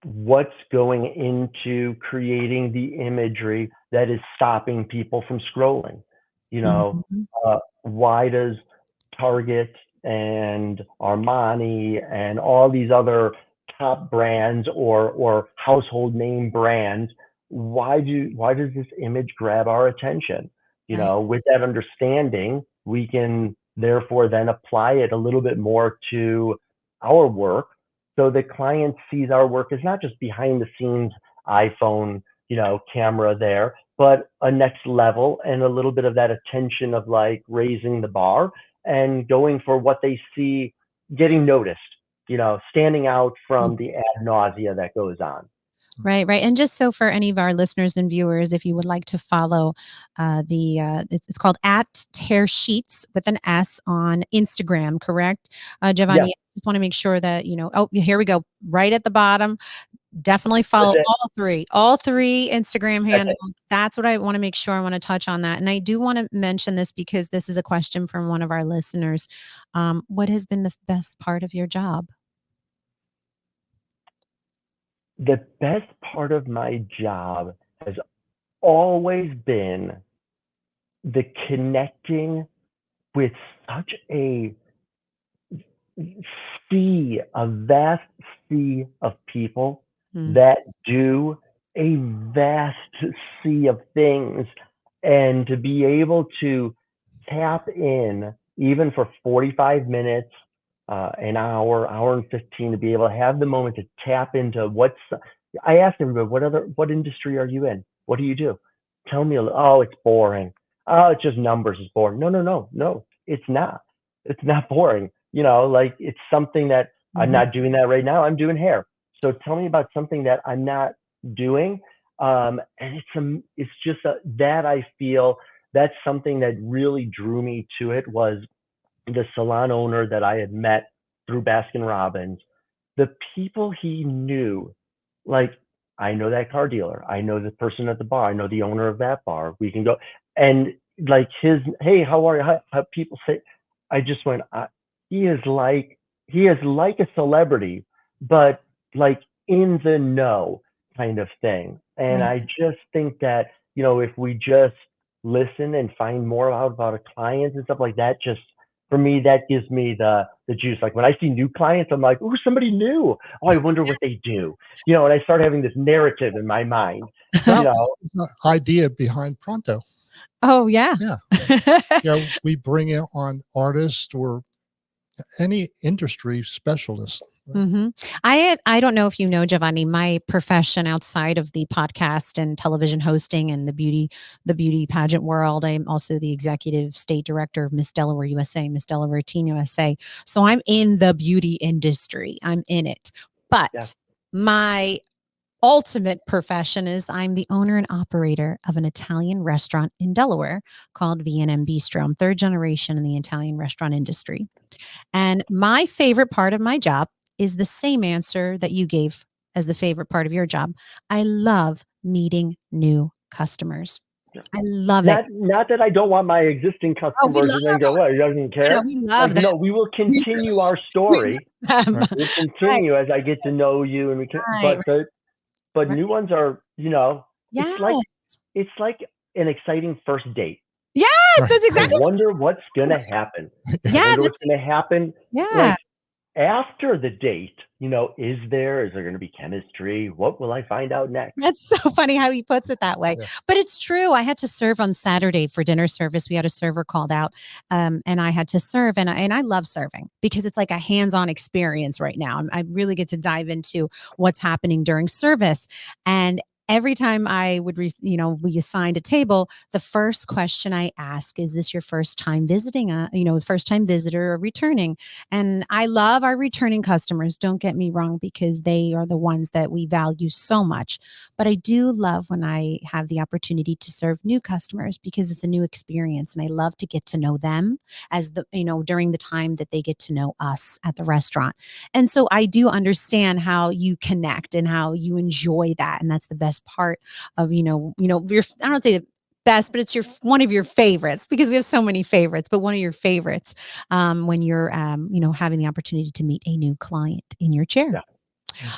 what's going into creating the imagery that is stopping people from scrolling. You know, Mhm. why does Target and Armani and all these other top brands or household name brands, why does this image grab our attention? You Right. know, with that understanding, we can therefore then apply it a little bit more to our work, so the client sees our work as not just behind the scenes iPhone, camera there, but a next level and a little bit of that attention of like raising the bar and going for what they see, getting noticed, standing out from the ad nausea that goes on. Right, right. And just so for any of our listeners and viewers, if you would like to follow it's called at Tear Sheets with an S on Instagram, correct? Yes, Giovanni, I just want to make sure that, oh, here we go. Right at the bottom. Definitely that's follow it. all three Instagram That's handles. it. That's what I want to make sure. I want to touch on that. And I do want to mention this because this is a question from one of our listeners. What has been the best part of your job? The best part of my job has always been the connecting with such a vast sea of people Mm, that do a vast sea of things, and to be able to tap in even for 45 minutes, an hour and 15, to be able to have the moment to tap into I asked everybody, what industry are you in? What do you do? Tell me oh, it's boring. Oh, it's just numbers, is boring. No, it's not. It's not boring. Like, it's something that I'm mhm. not doing that right now. I'm doing hair. So tell me about something that I'm not doing. And it's just that I feel that's something that really drew me to it, was the salon owner that I had met through Baskin Robbins, the people he knew, like, I know that car dealer, I know the person at the bar, I know the owner of that bar. We can go, and like, hey, how are you? How people say, I just went, he is like a celebrity, but like in the know kind of thing. And Right. I just think that, if we just listen and find more out about a client and stuff like that, just for me, that gives me the juice. Like, when I see new clients, I'm like, ooh, somebody new. Oh, I wonder what they do. And I start having this narrative in my mind. That You was know, the idea behind Pronto. Oh yeah. Yeah. We bring in on artists or any industry specialist. Right? hmm I don't know if you know, Giovanni, my profession outside of the podcast and television hosting and the beauty pageant world. I'm also the executive state director of Miss Delaware USA, Miss Delaware Teen USA. So I'm in the beauty industry. I'm in it. yeah, But my ultimate profession is I'm the owner and operator of an Italian restaurant in Delaware called V&M Bistro. I'm third generation in the Italian restaurant industry. And my favorite part of my job is the same answer that you gave as the favorite part of your job. I love meeting new customers. yeah. I love it. Not that I don't want my existing Oh, we customers love to then go, what, he doesn't care? we love Like, them. no, we will continue our We story. love them. Right. We'll Right, continue as I get to know you, and right, but right. new ones are, it's Yes. like an exciting first date. Yes, Right. that's I exactly. wonder what's gonna happen. I Yeah, wonder what's gonna happen, yeah. like, after the date. Is there gonna be chemistry? What will I find out next? That's so funny how he puts it that way. Yeah. But it's true. I had to serve on Saturday for dinner service. We had a server called out, and I had to serve. And I love serving because it's like a hands-on experience right now. I really get to dive into what's happening during service. And every time I would, we assigned a table, the first question I ask is, "This your first time visiting? First time visitor or returning?" And I love our returning customers. Don't get me wrong, because they are the ones that we value so much. But I do love when I have the opportunity to serve new customers because it's a new experience and I love to get to know them during the time that they get to know us at the restaurant. And so I do understand how you connect and how you enjoy that. And that's the best best part of, your, I don't say the best, but it's one of your favorites, because we have so many favorites, but one of your favorites when you're, having the opportunity to meet a new client in your chair. Yeah.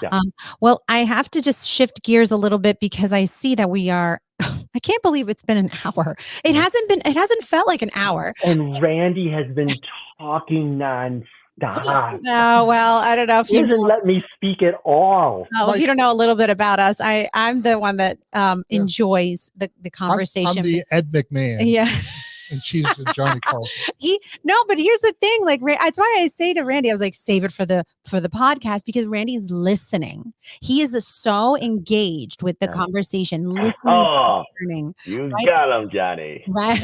Yeah. Well, I have to just shift gears a little bit, because I see that we are, I can't believe it's been an hour. It hasn't felt like an hour. And Randy has been talking nonstop. No, well, I don't know if He doesn't let me speak at all. Oh, if you don't know a little bit about us, I'm the one that enjoys the conversation. I'm the Ed McMahon. Yeah. And she's the Johnny Carson. But here's the thing, like, that's why I say to Randy, I was like, save it for the podcast, because Randy is listening. He is so engaged with the conversation, listening. Oh, learning, you right? got him, Johnny. Right.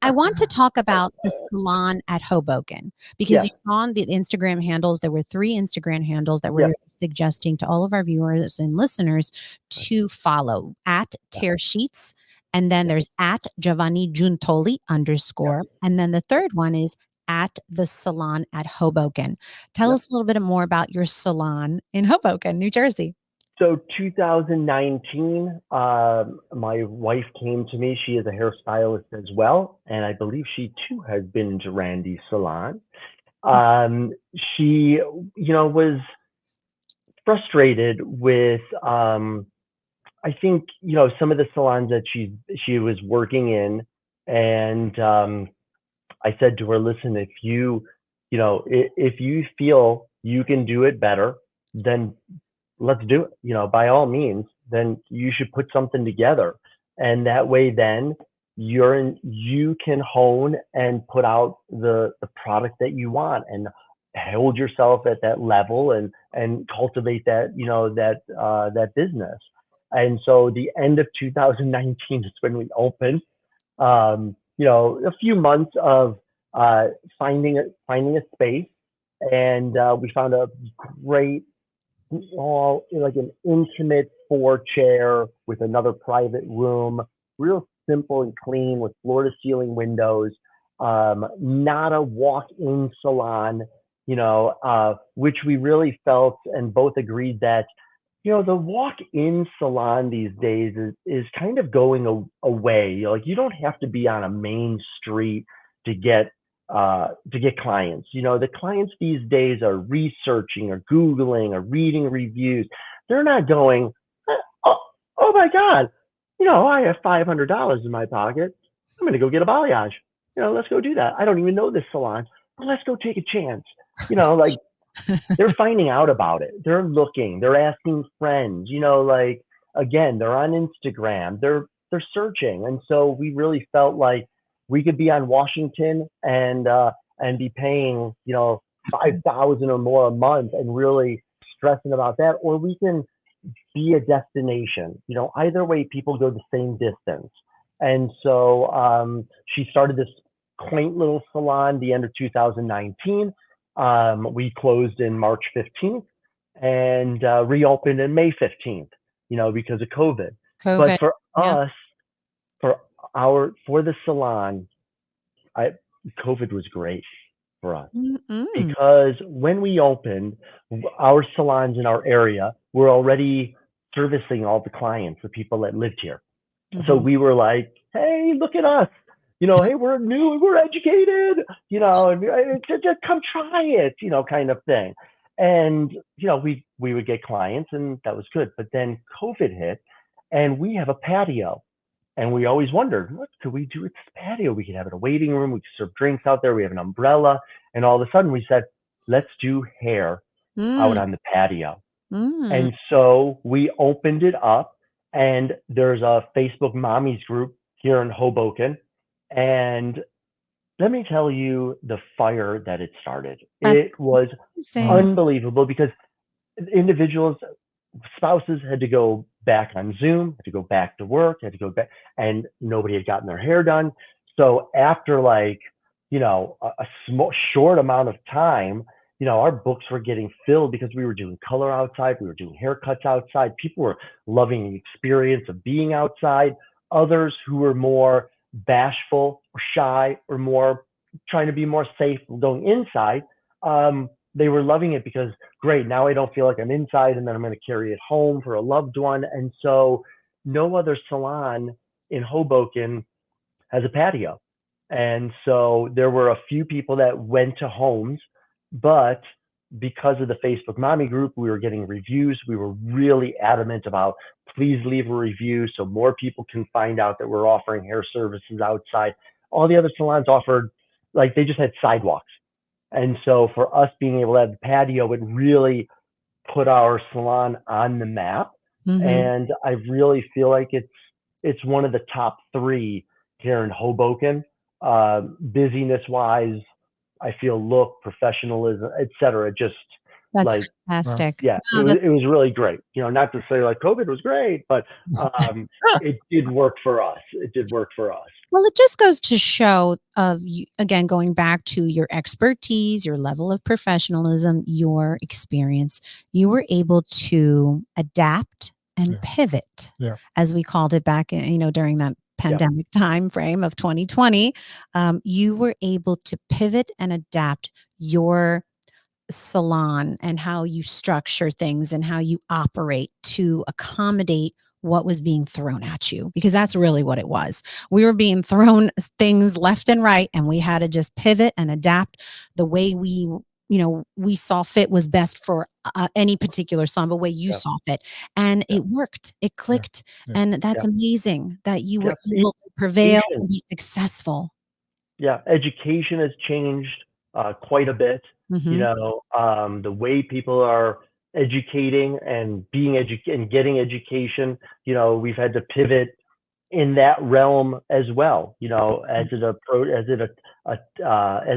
I want to talk about the salon at Hoboken, because you saw on the Instagram handles, there were 3 Instagram handles that we're suggesting to all of our viewers and listeners to follow: at Tear Sheets. And then there's at Giovanni Giuntoli _. And then the third one is at the salon at Hoboken. Tell us a little bit more about your salon in Hoboken, New Jersey. So 2019, my wife came to me. She is a hairstylist as well. And I believe she too has been to Randy's salon. She, was frustrated with, I think, some of the salons that she was working in, and I said to her, listen, if you feel you can do it better, then let's do it. By all means, then you should put something together, and that way, then you can hone and put out the product that you want, and hold yourself at that level, and cultivate that that business. And so the end of 2019 is when we opened. A few months of finding a space, and we found a great, like an intimate 4-chair with another private room, real simple and clean, with floor-to-ceiling windows. Not a walk-in salon, which we really felt and both agreed that, the walk-in salon these days is kind of going away. Like, you don't have to be on a main street to get clients. The clients these days are researching or Googling or reading reviews. They're not going, oh my God, I have $500 in my pocket. I'm going to go get a balayage. Let's go do that. I don't even know this salon, but let's go take a chance. Like, they're finding out about it. They're looking. They're asking friends. Again, they're on Instagram. They're searching, and so we really felt like we could be on Washington and be paying $5,000 or more a month, and really stressing about that, or we can be a destination. Either way, people go the same distance. And so she started this quaint little salon the end of 2019. We closed in March 15th and reopened in May 15th, because of COVID. But for us, for the salon, COVID was great for us. Because when we opened, our salons in our area were already servicing all the clients, the people that lived here. So we were like, hey, look at us. Hey, we're new, we're educated, just come try it, kind of thing. And, we would get clients, and that was good. But then COVID hit, and we have a patio. And we always wondered, what could we do with this patio? We could have a waiting room, we could serve drinks out there, we have an umbrella. And all of a sudden we said, let's do hair out on the patio. And so we opened it up, and there's a Facebook mommies group here in Hoboken. And let me tell you the fire that it started. It was unbelievable, because individuals, spouses had to go back on Zoom, had to go back to work, had to go back, and nobody had gotten their hair done. So after a small, short amount of time, our books were getting filled, because we were doing color outside, we were doing haircuts outside. People were loving the experience of being outside. Others who were more bashful or shy, or more trying to be more safe going inside, they were loving it because, great, now I don't feel like I'm inside and then I'm going to carry it home for a loved one. And so no other salon in Hoboken has a patio. And so there were a few people that went to homes, but because of the Facebook Mommy group, we were getting reviews. We were really adamant about, please leave a review so more people can find out that we're offering hair services outside. All the other salons offered, like, they just had sidewalks. And so for us being able to have the patio, it really put our salon on the map. Mm-hmm. And I really feel like it's one of the top 3 here in Hoboken, busyness wise. I feel look, professionalism, etc. Just That's like, fantastic. yeah, Oh, it was really great. Not to say like COVID was great, but it did work for us. It did work for us. Well, it just goes to show of you, again, going back to your expertise, your level of professionalism, your experience, you were able to adapt and pivot, as we called it back, during that pandemic time frame of 2020. You were able to pivot and adapt your salon and how you structure things and how you operate to accommodate what was being thrown at you, because that's really what it was. We were being thrown things left and right, and we had to just pivot and adapt the way we saw fit was best for any particular salon, the way you saw fit. And it worked, it clicked. And that's amazing that you were able to prevail and be successful. Yeah. Education has changed quite a bit. Mm-hmm. The way people are educating and and getting education, we've had to pivot in that realm as well, as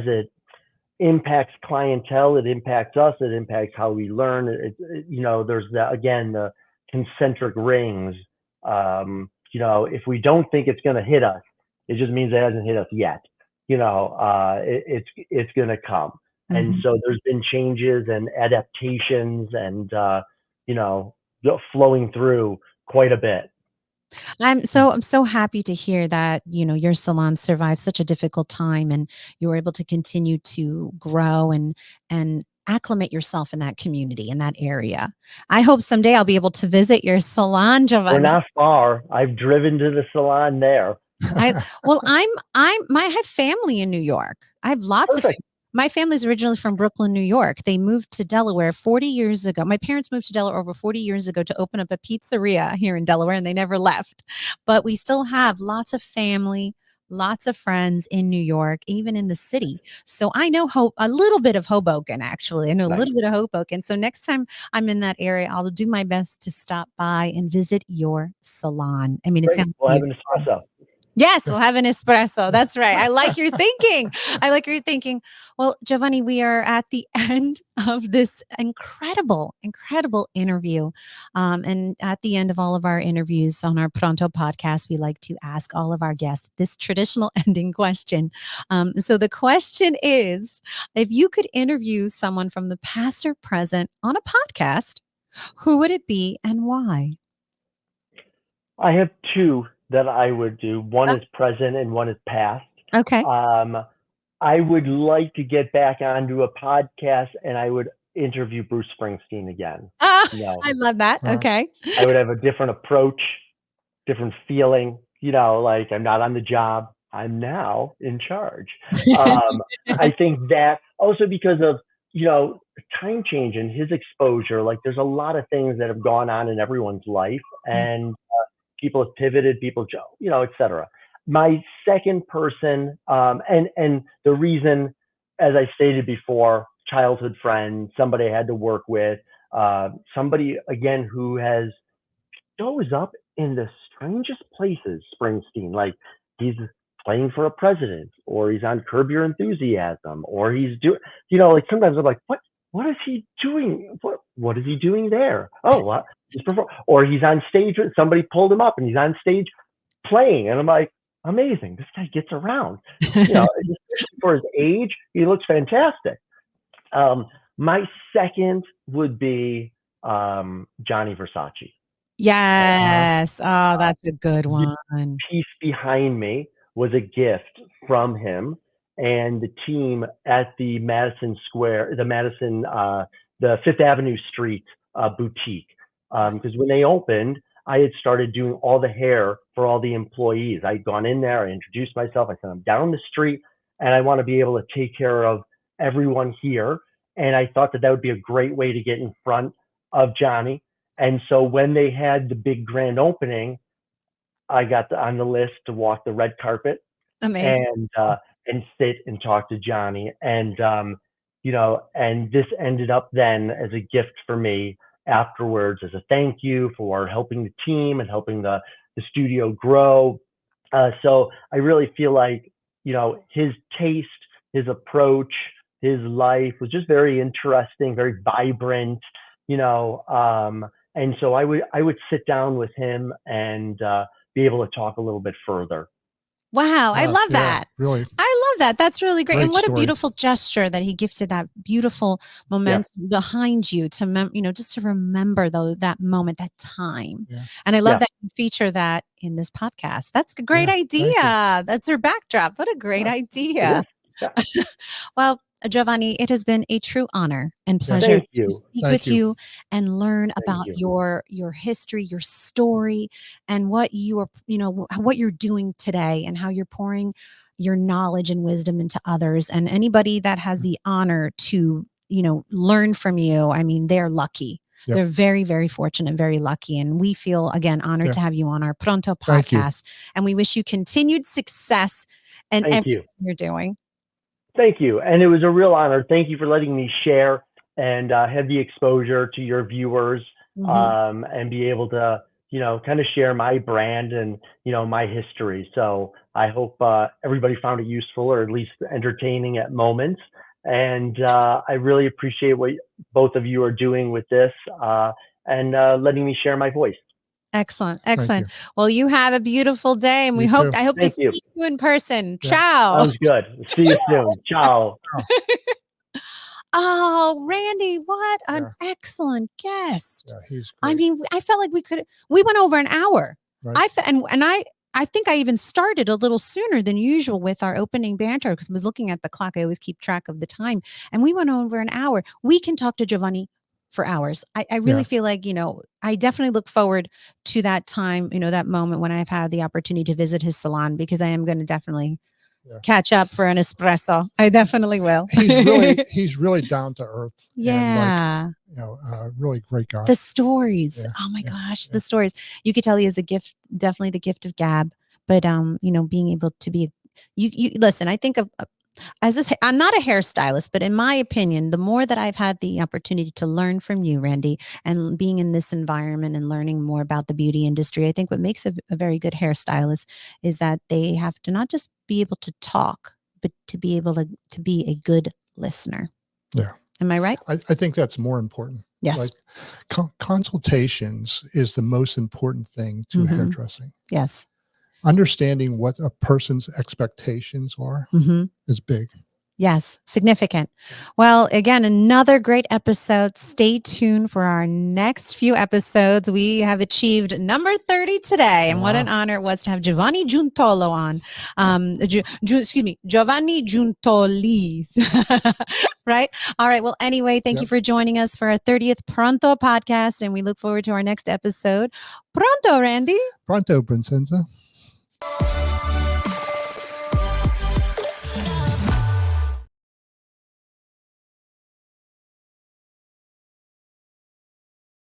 it impacts clientele, it impacts us, it impacts how we learn. There's the concentric rings. If we don't think it's going to hit us, it just means it hasn't hit us yet. It's going to come. Mm-hmm. And so there's been changes and adaptations and, flowing through quite a bit. I'm so happy to hear that, your salon survived such a difficult time and you were able to continue to grow and acclimate yourself in that community, in that area. I hope someday I'll be able to visit your salon, Giovanni. We're not far. I've driven to the salon there. I have family in New York. I have lots of family. My family's originally from Brooklyn, New York. They moved to Delaware 40 years ago. My parents moved to Delaware over 40 years ago to open up a pizzeria here in Delaware, and they never left. But we still have lots of family, lots of friends in New York, even in the city. So I know a little bit of Hoboken, actually. I know a little bit of Hoboken. So next time I'm in that area, I'll do my best to stop by and visit your salon. I mean, it sounds we'll have an espresso. Yes, we'll have an espresso. That's right. I like your thinking. Well, Giovanni, we are at the end of this incredible interview. And at the end of all of our interviews on our Pronto podcast, we like to ask all of our guests this traditional ending question. So the question is, if you could interview someone from the past or present on a podcast, who would it be and why? I have 2 that I would do. One is present and one is past. Okay. I would like to get back onto a podcast and I would interview Bruce Springsteen again. I love that. Okay. I would have a different approach, different feeling, like I'm not on the job. I'm now in charge. I think that also because of, time change and his exposure, like there's a lot of things that have gone on in everyone's life and people have pivoted, people, et cetera. My second person, and the reason, as I stated before, childhood friend, somebody I had to work with, somebody, again, who shows up in the strangest places, Springsteen, like he's playing for a president, or he's on Curb Your Enthusiasm, or he's doing, like sometimes I'm like, what is he doing? What is he doing there? Oh, what? Or he's on stage, somebody pulled him up and he's on stage playing. And I'm like, amazing. This guy gets around. For his age, he looks fantastic. My second would be Gianni Versace. Yes. That's a good one. The piece behind me was a gift from him. and the team at the the Fifth Avenue Street boutique. Because when they opened, I had started doing all the hair for all the employees. I'd gone in there, I introduced myself, I said, I'm down the street and I want to be able to take care of everyone here. And I thought that would be a great way to get in front of Johnny. And so when they had the big grand opening, I got on the list to walk the red carpet. Amazing. And sit and talk to Johnny. And, and this ended up then as a gift for me afterwards, as a thank you for helping the team and helping the studio grow. So I really feel like, his taste, his approach, his life was just very interesting, very vibrant, and so I would sit down with him and be able to talk a little bit further. Wow. I love that. Really. I love that. That's really great. And what story. a beautiful gesture that he gifted that beautiful momentum behind you to, just to remember that moment, that time. Yeah. And I love that you feature that in this podcast. That's a great idea. That's your backdrop. What a great idea. Yeah. Well, Giovanni, it has been a true honor and pleasure to speak with you and learn about your history, your story, and what you are, what you're doing today and how you're pouring your knowledge and wisdom into others. And anybody that has the honor to, learn from you, I mean, they're lucky. Yep. They're very, very fortunate, very lucky. And we feel, again, honored to have you on our Pronto podcast. And we wish you continued success and everything you're doing. Thank you. And it was a real honor. Thank you for letting me share and have the exposure to your viewers and be able to, kind of share my brand and, my history. So I hope everybody found it useful or at least entertaining at moments. And I really appreciate what both of you are doing with this and letting me share my voice. Excellent. Well, you have a beautiful day, and I hope to see you in person. Yeah. Ciao. Sounds good. See you soon. Ciao. Oh, Randy, what an excellent guest. Yeah, he's great. I mean, I felt like we went over an hour. Right. I think I even started a little sooner than usual with our opening banter because I was looking at the clock. I always keep track of the time, and we went over an hour. We can talk to Giovanni for hours. I really feel like, I definitely look forward to that time, that moment when I've had the opportunity to visit his salon, because I am going to definitely catch up for an espresso. I definitely will. He's really down to earth. Yeah. And really great guy. The stories. Yeah. Oh my gosh. The stories. You could tell he is a gift, definitely the gift of gab, but, being able to be, you listen, I think of, I'm not a hairstylist, but in my opinion, the more that I've had the opportunity to learn from you, Randy, and being in this environment and learning more about the beauty industry, I think what makes a very good hairstylist is that they have to not just be able to talk, but to be able to be a good listener. Yeah. Am I right? I think that's more important. Yes. Like consultations is the most important thing to hairdressing. Yes. Understanding what a person's expectations are is big. Yes, significant. Well, again, another great episode. Stay tuned for our next few episodes. We have achieved number 30 today, and what an honor it was to have Giovanni Giuntoli on. Giovanni Giuntoli. Right? All right. Well, anyway, thank you for joining us for our 30th Pronto podcast, and we look forward to our next episode. Pronto, Randy. Pronto, Vincenza.